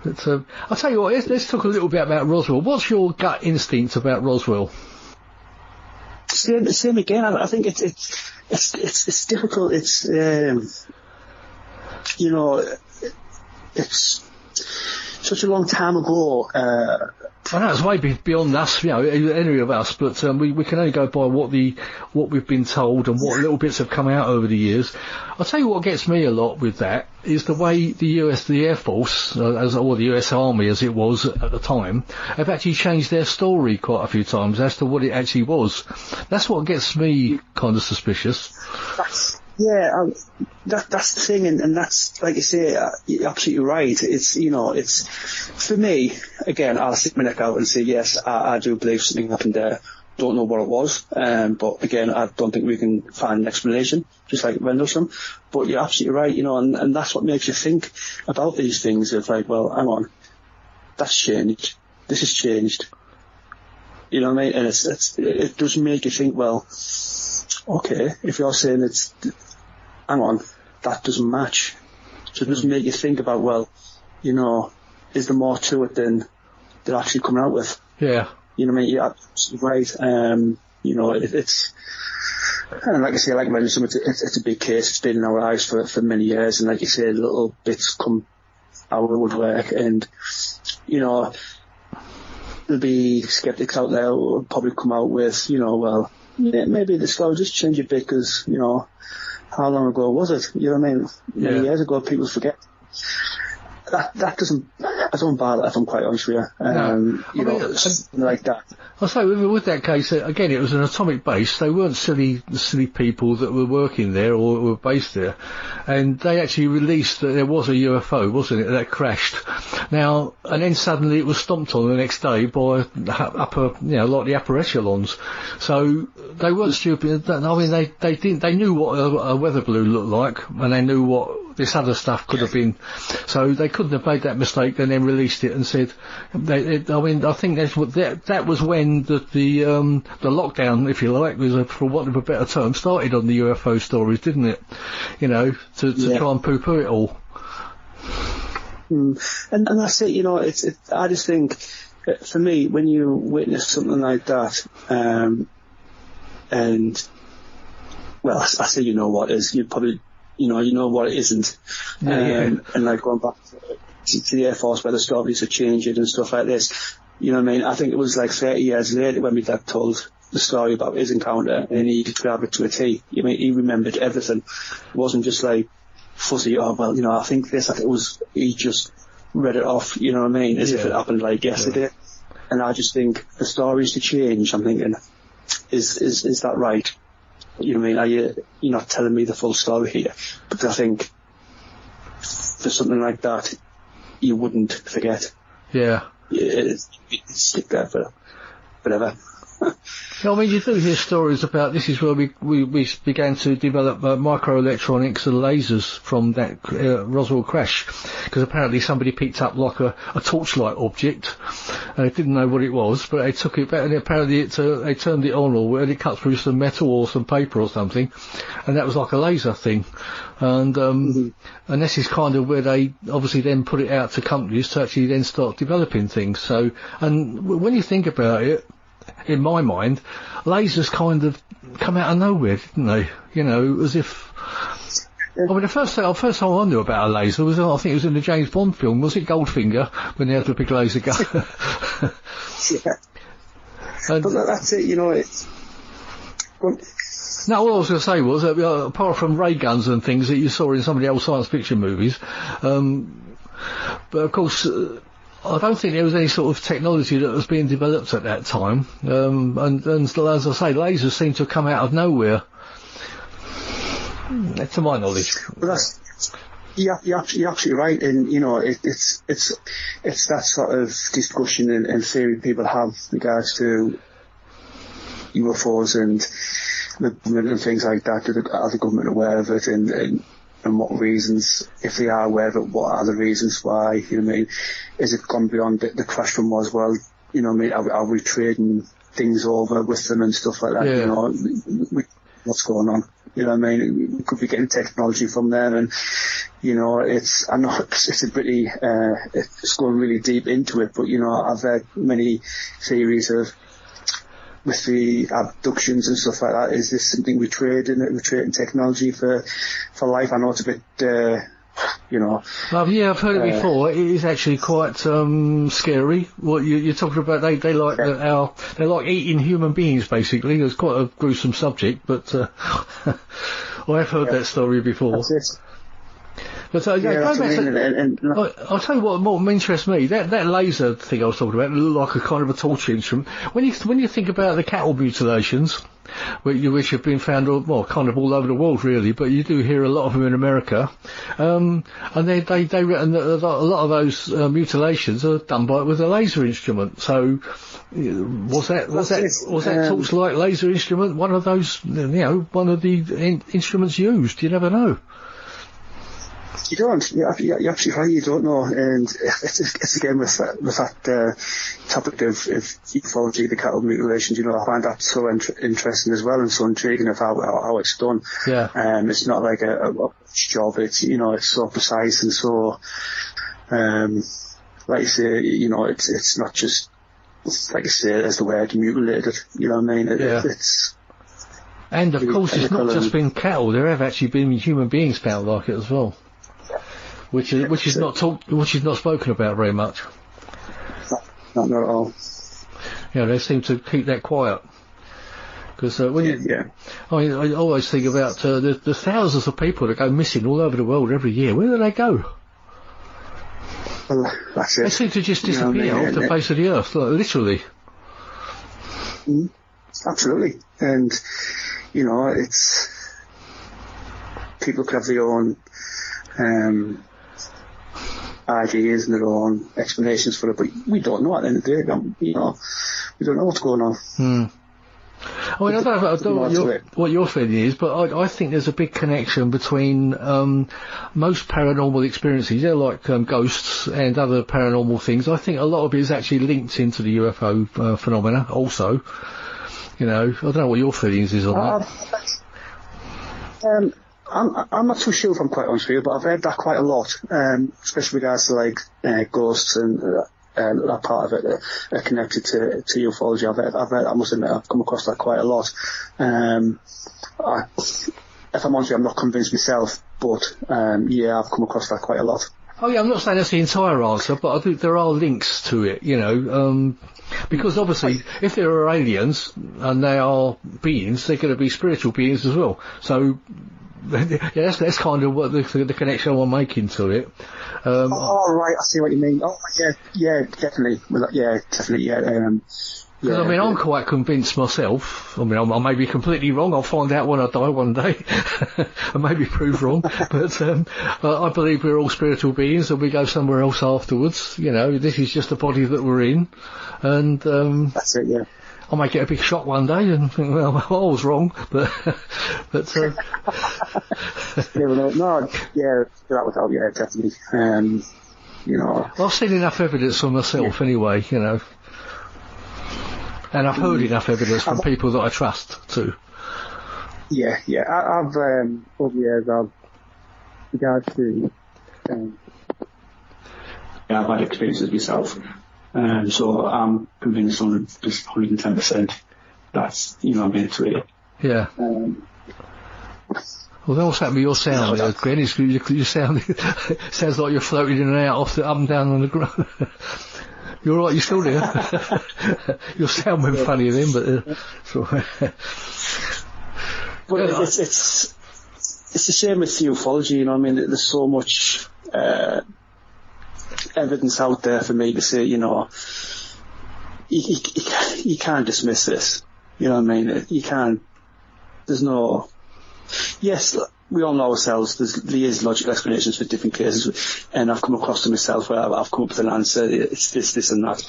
But, I'll tell you what, let's talk a little bit about Roswell. What's your gut instinct about Roswell? Same again. I think it's difficult. It's you know, it's such a long time ago. I know it's way beyond us, you know, any of us, but we can only go by what we've been told and what little bits have come out over the years. I'll tell you what gets me a lot with that is the way the Air Force, or the US Army as it was at the time, have actually changed their story quite a few times as to what it actually was. That's what gets me kind of suspicious. That's the thing, and that's, like you say, you're absolutely right. It's, you know, it's, for me, again, I'll stick my neck out and say, yes, I do believe something happened there. Don't know what it was, but again, I don't think we can find an explanation, just like Rendlesham. But you're absolutely right, you know, and that's what makes you think about these things of like, well, hang on, that's changed. This has changed. You know what I mean? And it does make you think, well, okay, if you're saying hang on, that doesn't match. So it doesn't make you think about, well, you know, is there more to it than they're actually coming out with? Yeah. You know what I mean? You're absolutely right. You know, it's, and like I say, like Richardson, it's a big case. It's been in our eyes for many years, and like you say, little bits come out of the woodwork, and, you know, there'll be skeptics out there who will probably come out with, you know, well, yeah, maybe the story just changed a bit because, you know, how long ago was it? You know what I mean? Many years ago, people forget. That doesn't, I don't buy that, if I'm quite honest with you. You know, like that. I'll say with that case, again, it was an atomic base. They weren't silly people that were working there or were based there. And they actually released that there was a UFO, wasn't it, that crashed. Now, and then suddenly it was stomped on the next day by upper, you know, like the upper echelons. So they weren't stupid. I mean, they knew what a weather balloon looked like, and they knew what this other stuff could have been. So they couldn't have made that mistake and then released it and said, I mean, I think that was when the lockdown, if you like, was, for want of a better term, started on the UFO stories, didn't it? You know, to try and poo-poo it all. And that's it, you know, I just think, for me, when you witness something like that, and, well, I say, you know what, is you'd probably you know what it isn't. And like going back to the Air Force where the stories are changing and stuff like this, you know what I mean? I think it was like 30 years later when my dad told the story about his encounter, and he described it to a T. I mean, he remembered everything. It wasn't just like fuzzy, oh, well, you know, I think this, he just read it off, you know what I mean, as if it happened like yesterday. And I just think the stories to change, I'm thinking, is that right? You know what I mean? You're not telling me the full story here. Because I think for something like that, you wouldn't forget. Yeah. It'd stick there for forever. I mean, you do hear stories about, this is where we began to develop microelectronics and lasers from that Roswell crash, because apparently somebody picked up like a torchlight object, and they didn't know what it was, but they took it back, and apparently they turned it on, or it cut through some metal or some paper or something, and that was like a laser thing. And and this is kind of where they obviously then put it out to companies to actually then start developing things. So, and when you think about it, in my mind, lasers kind of come out of nowhere, didn't they? You know, as if... I mean, the first time I knew about a laser was, I think it was in the James Bond film, was it Goldfinger, when they had the big laser gun? Yeah. But that's it, you know, it's... No, what I was going to say was, apart from ray guns and things that you saw in some of the old science fiction movies, but of course... I don't think there was any sort of technology that was being developed at that time, and still, as I say, lasers seem to have come out of nowhere, to my knowledge. Well, you're absolutely right, and you know it's that sort of discussion and theory people have in regards to UFOs and the government and things like that. Are the government aware of it, and what reasons, if they are aware of it, what are the reasons why, you know what I mean? Is it gone beyond the crash from Roswell? You know what I mean? Are we trading things over with them and stuff like that? Yeah. You know, what's going on? You know what I mean? We could be getting technology from them, and, you know, it's a pretty, it's going really deep into it, but, you know, I've heard many theories of, with the abductions and stuff like that, is this something we trade in? We're trading technology for life? I know it's a bit, you know. Yeah, I've heard it before. It is actually quite scary. What you're talking about? They like they like eating human beings. Basically, it's quite a gruesome subject, but I've heard that story before. That's it. But I'll tell you what more interests me. That laser thing I was talking about looked like a kind of a torture instrument. When you think about the cattle mutilations, which have been found kind of all over the world really, but you do hear a lot of them in America, and they reckon that a lot of those mutilations are done with a laser instrument. So was that torchlight laser instrument one of those? You know, one of the instruments used? You never know. You don't. You're absolutely right. You don't know, and it's again with that topic of ufology, the cattle mutilations. You know, I find that so interesting as well, and so intriguing of how it's done. Yeah. It's not like a job. It's, you know, it's so precise and so, like you say, you know, it's not just like you say as the word mutilated. You know what I mean? It's. And of course, it's not just been cattle. There have actually been human beings found like it as well. Which is not spoken about very much. Not at all. Yeah, they seem to keep that quiet. Because I always think about the thousands of people that go missing all over the world every year. Where do they go? Well, that's it. They seem to just disappear off the face of the earth, literally. Absolutely, and you know, it's people could have their own ideas and their own explanations for it, but we don't know at the end of the day. You know, we don't know what's going on. I mean, I don't know what your feeling is, but I think there's a big connection between most paranormal experiences, like ghosts and other paranormal things. I think a lot of it is actually linked into the UFO phenomena also. You know, I don't know what your feelings is on that. I'm not too sure, if I'm quite honest with you, but I've heard that quite a lot, especially with regards to like ghosts and that part of it connected to ufology. I've heard, I must admit, I've come across that quite a lot. If I'm honest with you, I'm not convinced myself, but yeah, I've come across that quite a lot. Oh yeah, I'm not saying that's the entire answer, but I think there are links to it, because obviously if there are aliens and they are beings, they're going to be spiritual beings as well. So yeah, that's kind of what the connection I'm making to it. Right, I see what you mean. Oh yeah, definitely. Yeah, definitely. Yeah. Because, I mean, I'm quite convinced myself. I mean, I may be completely wrong. I'll find out when I die one day. I may be proved wrong. But I believe we're all spiritual beings and we go somewhere else afterwards. This is just the body that we're in. And that's it, yeah. I may get a big shock one day and think, well, I was wrong. But no, yeah, that would help, yeah, definitely. I've seen enough evidence for myself anyway, And I've heard enough evidence from people that I trust too. Yeah. I've over the years, regard to, I've had experiences myself, so I'm convinced 110% that's it's real. Yeah. Well, what's happened with your sound there, Glen? You sound sounds like you're floating in and out up and down on the ground. You're right, you're still there. Your sound went funny then, but it's the same with ufology, I mean, there's so much evidence out there for me to say, you can't dismiss this. You know what I mean? You can't. There's no. Yes, we all know ourselves. There is logical explanations for different cases, and I've come across them myself where I've come up with an answer. It's this, and that.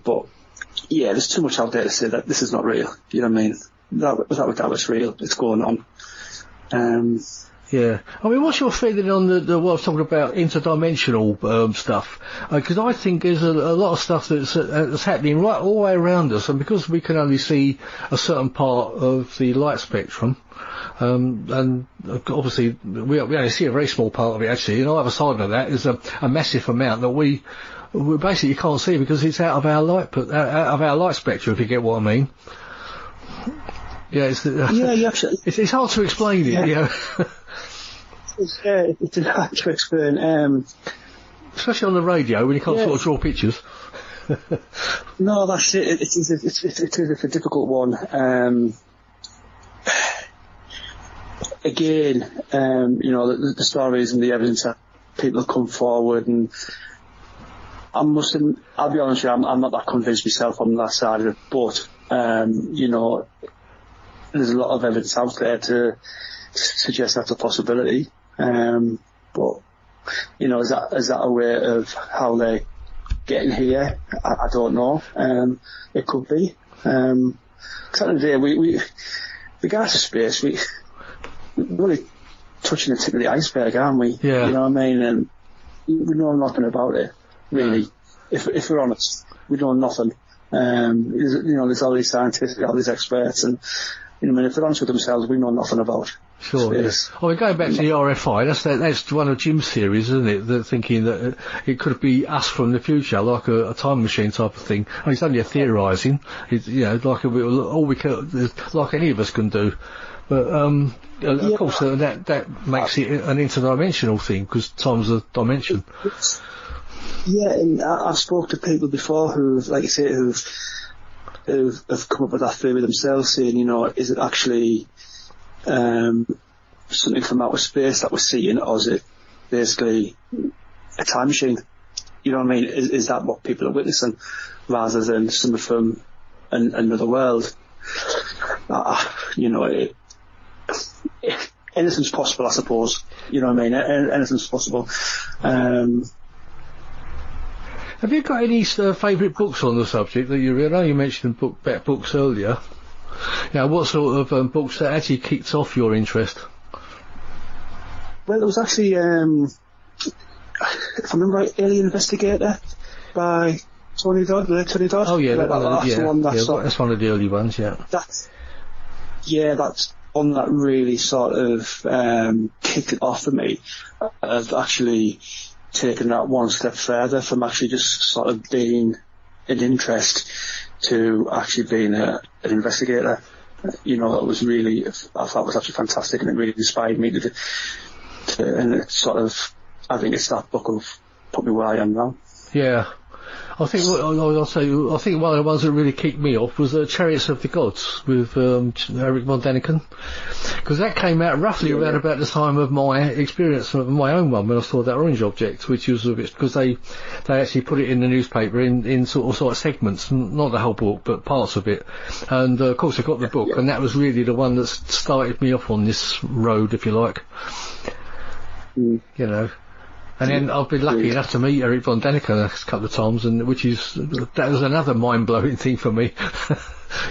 But yeah, there's too much out there to say that this is not real. You know what I mean? That was real. It's going on. Yeah. I mean, what's your feeling on the what I was talking about, interdimensional stuff? Because I think there's a lot of stuff that's happening right all the way around us, and because we can only see a certain part of the light spectrum, and obviously we only see a very small part of it actually, and either side of that is a massive amount that we basically can't see because it's out of our light spectrum, if you get what I mean. Yeah, it's hard to explain it. Yeah. It's hard to explain. Especially on the radio when you can't sort of draw pictures. No, that's it. It's a difficult one. Again, the stories and the evidence that people have come forward, and I'll be honest with you, I'm not that convinced myself on that side of it, but there's a lot of evidence out there to suggest that's a possibility. But is that a way of how they're getting here? I don't know. It could be. Because at the end of the day, we regards to space, we're really touching the tip of the iceberg, aren't we? Yeah. You know what I mean? And we know nothing about it, really. Yeah. If we're honest, we know nothing. There's all these scientists, all these experts, and if they're honest with themselves, we know nothing about. Sure, yes. Well, going back to the RFI, that's one of Jim's theories, isn't it? That thinking that it could be us from the future, like a time machine type of thing. I mean, it's only a theorising. It's, like all we can, like any of us can do. But of course, that makes it an interdimensional thing because time's a dimension. Yeah, and I've spoke to people before who've, like you say, who've come up with that theory themselves, saying, is it actually something from outer space that we're seeing, or is it basically a time machine? You know what I mean? Is that what people are witnessing, rather than something from another world? Anything's possible, I suppose. You know what I mean? Anything's possible. Have you got any favourite books on the subject that you read? I know you mentioned books earlier. What sort of books that actually kicked off your interest? Well, it was actually, if I remember right, Alien Investigator by Tony Dodd. Oh yeah, that's one of the early ones. Yeah. That's one that really sort of kicked it off for me. I've actually taken that one step further from actually just sort of being an interest to actually being an investigator. It was really, I thought it was actually fantastic, and it really inspired me to and it's sort of, I think it's that book of put me where I am now. Yeah. I think I think one of the ones that really kicked me off was Chariots of the Gods with Eric von Däniken, because that came out roughly around about the time of my experience of my own one when I saw that orange object, which was a bit, because they actually put it in the newspaper in sort of segments, not the whole book but parts of it, and of course I got the book, and that was really the one that started me off on this road, if you like. You know. And then I've been lucky enough to meet Eric von Däniken a couple of times, and that was another mind-blowing thing for me.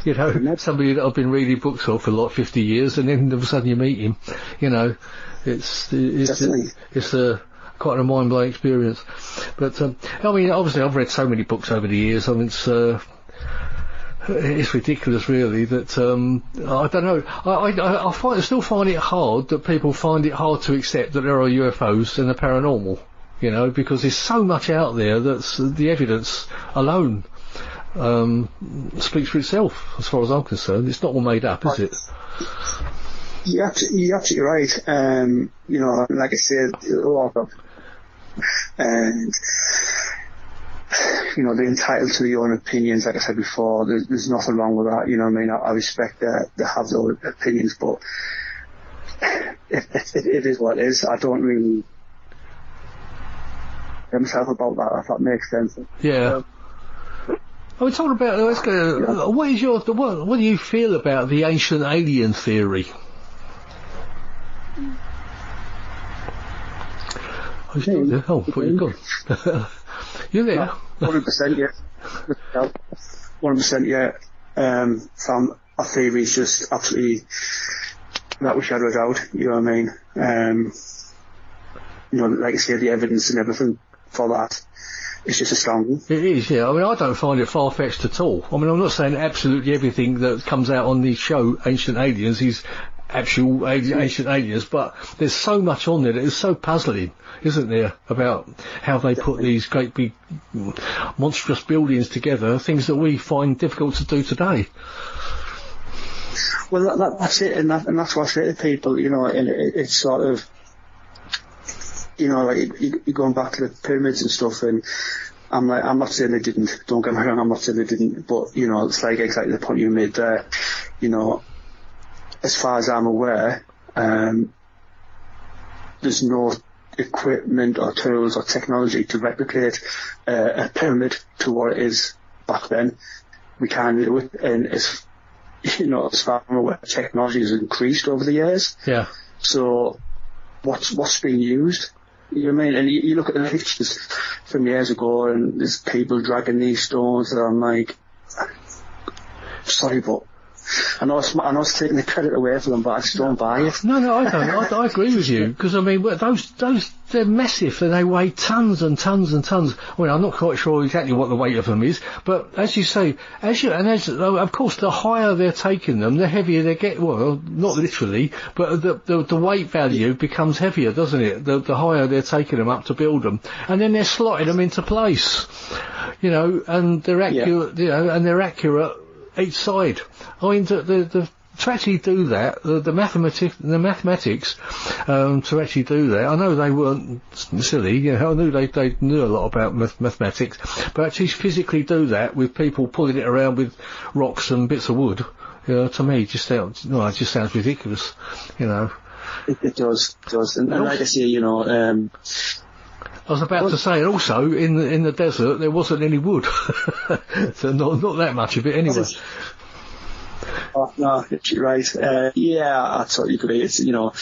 You know, somebody that I've been reading books of for like 50 years, and then all of a sudden you meet him. You know, it's quite a mind-blowing experience. But I mean, obviously I've read so many books over the years. I mean, it's ridiculous, really, that I don't know. I still find it hard that people find it hard to accept that there are UFOs and the paranormal. You know, because there's so much out there that's the evidence alone speaks for itself, as far as I'm concerned. It's not all made up, is it? You're absolutely right. You know, like I said, a lot of, and you know, they're entitled to their own opinions, like I said before. There's nothing wrong with that, you know what I mean? I respect that they have their own opinions, but it is what it is. I don't really get myself about that, if that makes sense. Yeah. We're talking about, what do you feel about the ancient alien theory? Oh, I thought you'd gone. You're there. 100%, yeah. 100%, yeah. Some our theory is just absolutely that we shadowed out. You know what I mean? You know, like I say, the evidence and everything for that is just astounding. It is, yeah. I mean, I don't find it far-fetched at all. I mean, I'm not saying absolutely everything that comes out on the show, Ancient Aliens, is actual ancient aliens, but there's so much on there that is so puzzling, isn't there, about how they put these great big monstrous buildings together, things that we find difficult to do today. Well, that's it, and that's what I say to people, you know, and it's sort of, you know, like you're going back to the pyramids and stuff, and I'm not saying they didn't, don't get me wrong, I'm not saying they didn't, but, you know, it's like exactly the point you made there, you know, as far as I'm aware, there's no equipment or tools or technology to replicate a pyramid to what it is back then. We can't do it, and it's, you know, as far as I'm aware, technology has increased over the years. Yeah. So, what's being used? You know what I mean? And you look at the pictures from years ago, and there's people dragging these stones that I'm like, sorry, but I know it's taking the credit away from them, but I just don't buy it. No, I don't. I agree with you, because I mean, those they're massive, and they weigh tons and tons and tons. Well, I'm not quite sure exactly what the weight of them is, but as you say, of course, the higher they're taking them, the heavier they get. Well, not literally, but the weight value becomes heavier, doesn't it? The higher they're taking them up to build them, and then they're slotting them into place, you know, and they're accurate, you know, and they're accurate each side. I mean, to actually do that, the mathematics, to actually do that, I know they weren't silly, you know, I knew they knew a lot about mathematics, but actually physically do that with people pulling it around with rocks and bits of wood, you know, to me, it just sounds ridiculous, you know. It does. And like I say, you know, I was about to say, and also in the desert there wasn't any wood, so not that much of it anyway. Oh, no, you're right. Yeah, I totally agree. It's, you know,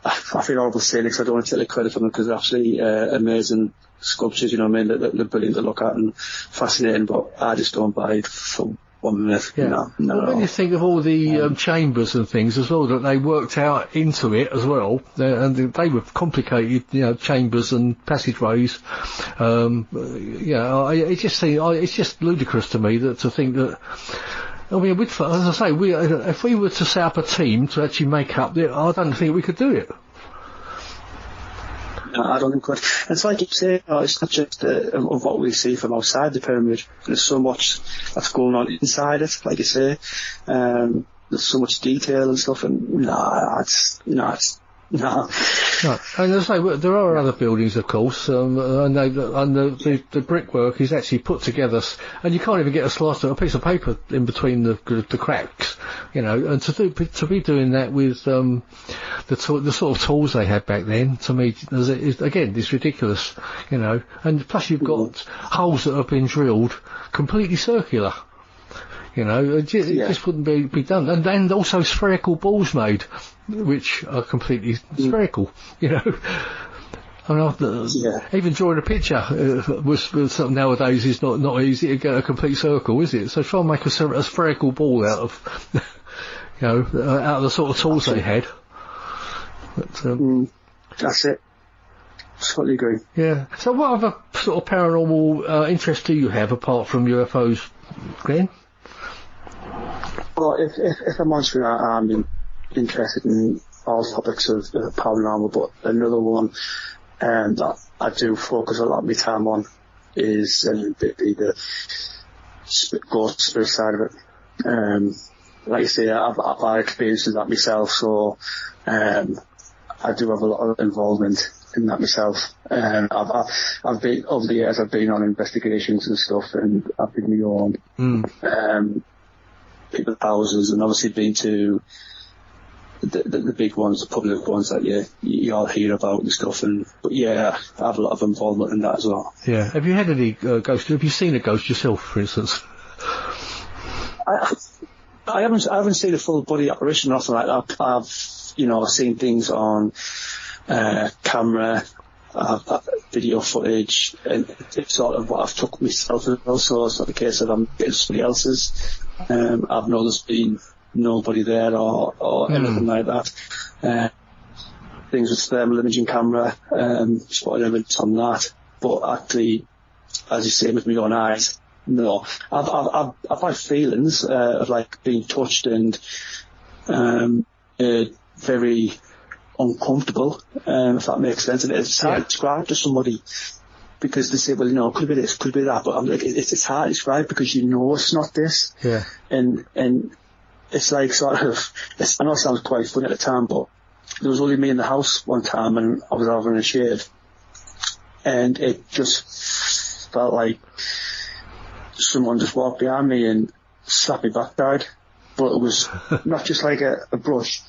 I feel horrible saying it because I don't want to take the credit for them, because they're absolutely amazing sculptures. You know what I mean? They're brilliant to look at and fascinating, but I just don't buy it for 1 minute. Yeah. No. Well, when you think of all the chambers and things as well that they worked out into it as well, and they were complicated, you know, chambers and passageways. It just seems, it's just ludicrous to me to think that. I mean, as I say, if we were to set up a team to actually make up it, I don't think we could do it. No, I don't think we could. It's like you say, it's not just of what we see from outside the pyramid. There's so much that's going on inside it, like you say. There's so much detail and stuff, and it's No. No. And as I say, there are other buildings, of course, and the brickwork is actually put together, and you can't even get a piece of paper in between the cracks, and to be doing that with the sort of tools they had back then, to me, again, it's ridiculous, and plus you've got holes that have been drilled completely circular. It just wouldn't be done. And also spherical balls made, which are completely spherical, Even drawing a picture was nowadays is not easy to get a complete circle, is it? So try and make a spherical ball out of, out of the sort of tools they had. But, that's it. Totally agree. Yeah. So what other sort of paranormal interests do you have apart from UFOs, Glenn? Well, if I'm honest with you, I'm interested in all topics of paranormal, but another one that I do focus a lot of my time on is the ghost spirit side of it. Like you say, I've had experiences that myself, so I do have a lot of involvement in that myself. I've been over the years. I've been on investigations and stuff, and I've been my own. People's houses, and obviously been to the big ones, the public ones that you all hear about and stuff. But I have a lot of involvement in that as well. Yeah. Have you had any ghosts? Have you seen a ghost yourself, for instance? I haven't seen a full body apparition or nothing like that. I've seen things on camera. I've video footage, and it's sort of what I've took myself as well, so it's not the case that I'm getting somebody else's. I've know there's been nobody there or anything like that. Things with thermal imaging camera, spotted evidence on that. But actually, as you say, with my own eyes, no. I've had feelings of like being touched and very uncomfortable, if that makes sense. And it's hard to describe to somebody because they say, well, could be this, could be that. But I'm like, it's hard to describe because it's not this. Yeah. And it's like sort of, I know it sounds quite funny at the time, but there was only me in the house one time and I was having a shave. And it just felt like someone just walked behind me and slapped me backside. But it was not just like a brush.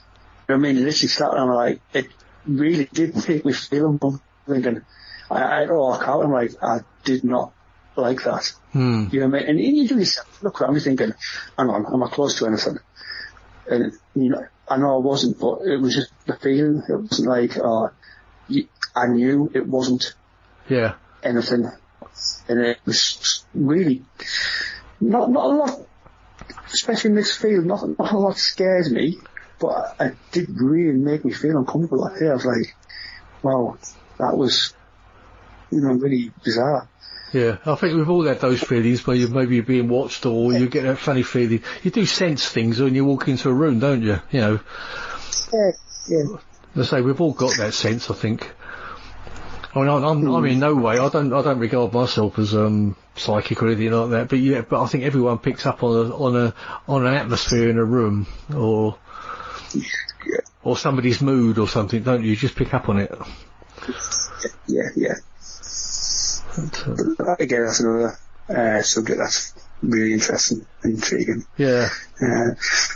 You know what I mean? It literally slapped, and I'm like, it really did make me feel uncomfortable. I walk out, and I'm like, I did not like that. You know what I mean? And you do yourself, look around, you're thinking, hang on, am I close to anything? And, I know I wasn't, but it was just the feeling. It wasn't like, I knew it wasn't anything. And it was really, not a lot, especially in this field, not a lot scares me. But it did really make me feel uncomfortable. Like, I was like, wow, that was, really bizarre. Yeah, I think we've all had those feelings where you're being watched or you get that funny feeling. You do sense things when you walk into a room, don't you? Yeah. As I say, we've all got that sense, I think. I mean, I'm in no way, I don't regard myself as psychic or anything like that, but I think everyone picks up on an atmosphere in a room or somebody's mood or something, don't you? You just pick up on it. Yeah. But again, that's another subject that's really interesting and intriguing. Yeah.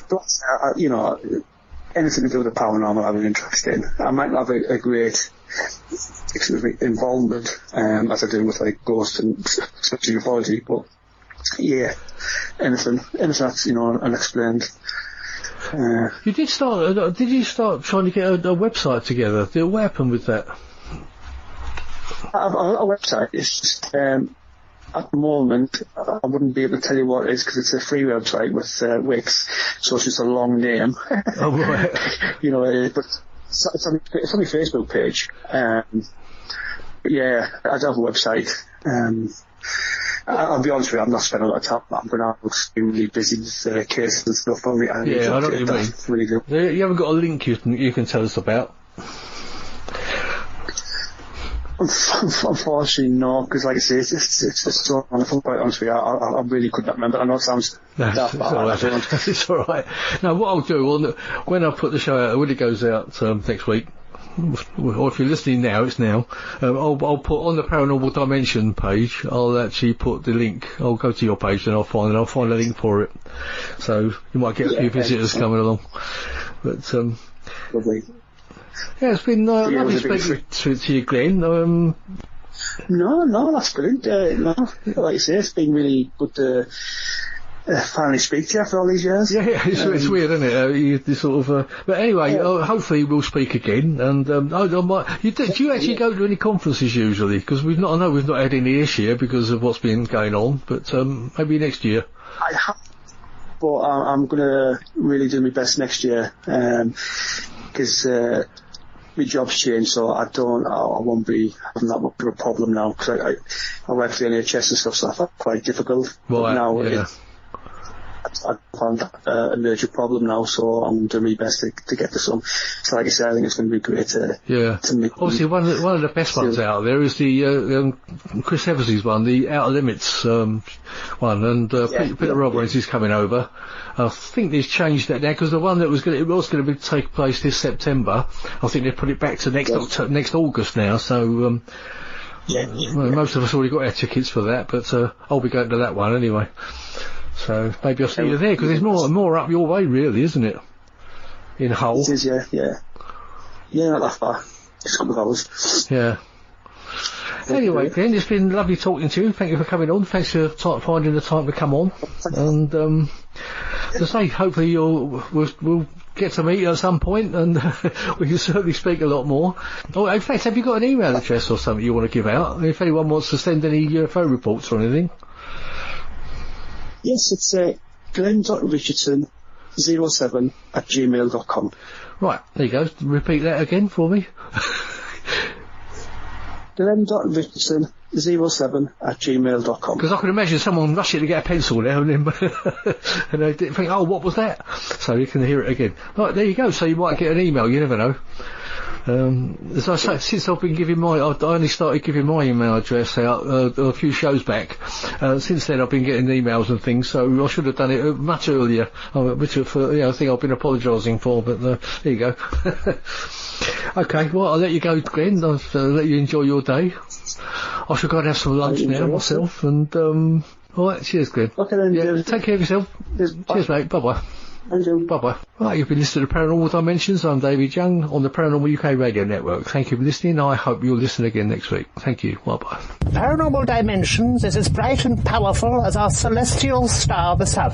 But, anything to do with the paranormal I'm interested in. I might not have a great involvement as I do with like ghosts and especially ufology, but anything that's unexplained. You did start. Did you start trying to get a website together? What happened with that? A website. It's just at the moment I wouldn't be able to tell you what it is because it's a free website with Wix, so it's just a long name. Oh right. But it's on my Facebook page. I do have a website. I'll be honest with you, I'm not spending a lot of time. I'm going to be extremely busy with cases and stuff. I know what you mean. Really good. You haven't got a link you can tell us about? Unfortunately, no, because like I say, it's just so wonderful. Quite honest with you, I really could not remember. I know it sounds daft, but it's all right. Now, what I'll do when I put the show out, when it goes out next week, or if you're listening now, it's now. I'll put on the Paranormal Dimension page. I'll actually put the link. I'll go to your page and I'll find a link for it. So you might get a few visitors coming along. But Lovely. yeah, it's been lovely speaking to you, Glenn. No, that's brilliant. No, like you say, it's been really good to finally speak to you after all these years. Yeah, it's weird, isn't it? You sort of. But anyway, hopefully we'll speak again. And do you actually go to any conferences usually? Because I know we've not had any this year because of what's been going on. But maybe next year. I have, but I'm going to really do my best next year because. My job's changed, so I won't be having that much of a problem now because I work for the NHS and stuff, so I find it quite difficult. Well, now yeah. I found a major problem now, so I'm doing my best to get to some. So like I said, I think it's going to be great to meet. Obviously, one of the best ones out there is the Chris Eversley's one, the Outer Limits one, and Peter Robbins is coming over. I think they've changed that now because the one that was going to take place this September, I think they put it back to next August now. So most of us already got our tickets for that, but I'll be going to that one anyway. So maybe I'll see you there because there's more up your way, really, isn't it? In Hull. It is, yeah, not that far. Just a couple of hours. Yeah. Anyway, Glenn, it's been lovely talking to you. Thank you for coming on. Thanks for finding the time to come on. And to say, hopefully we'll get to meet you at some point, and we can certainly speak a lot more. Oh, in fact, have you got an email address or something you want to give out? If anyone wants to send any UFO reports or anything. Yes, it's glen.richardson07@gmail.com. Right, there you go. Repeat that again for me. glen.richardson07@gmail.com. Because I can imagine someone rushing to get a pencil now and then and they think, oh, what was that? So you can hear it again. Right, there you go. So you might get an email, you never know. As I say, since I've been giving I only started giving my email address out a few shows back. Since then I've been getting emails and things, so I should have done it much earlier, which I think I've been apologising for, but there you go. Okay, well, I'll let you go, Glenn. I'll let you enjoy your day. I should go and have some lunch now myself, and alright, cheers, Glenn. Okay then, take care of yourself. Cheers, mate. Bye-bye. Bye-bye. Right, you've been listening to Paranormal Dimensions. I'm David Young on the Paranormal UK Radio Network. Thank you for listening. I hope you'll listen again next week. Thank you. Bye-bye. Paranormal Dimensions is as bright and powerful as our celestial star, the sun.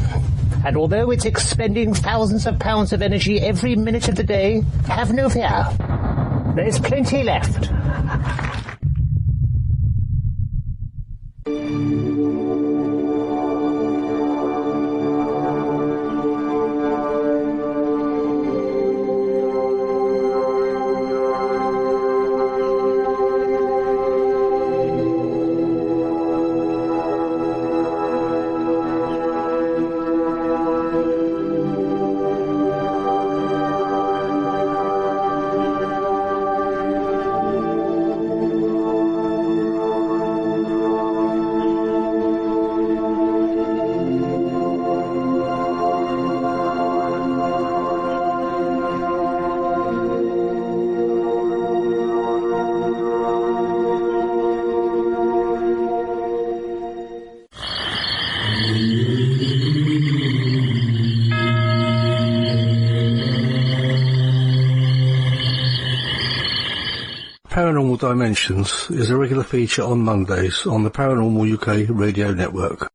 And although it's expending thousands of pounds of energy every minute of the day, have no fear. There's plenty left. Paranormal Dimensions is a regular feature on Mondays on the Paranormal UK Radio Network.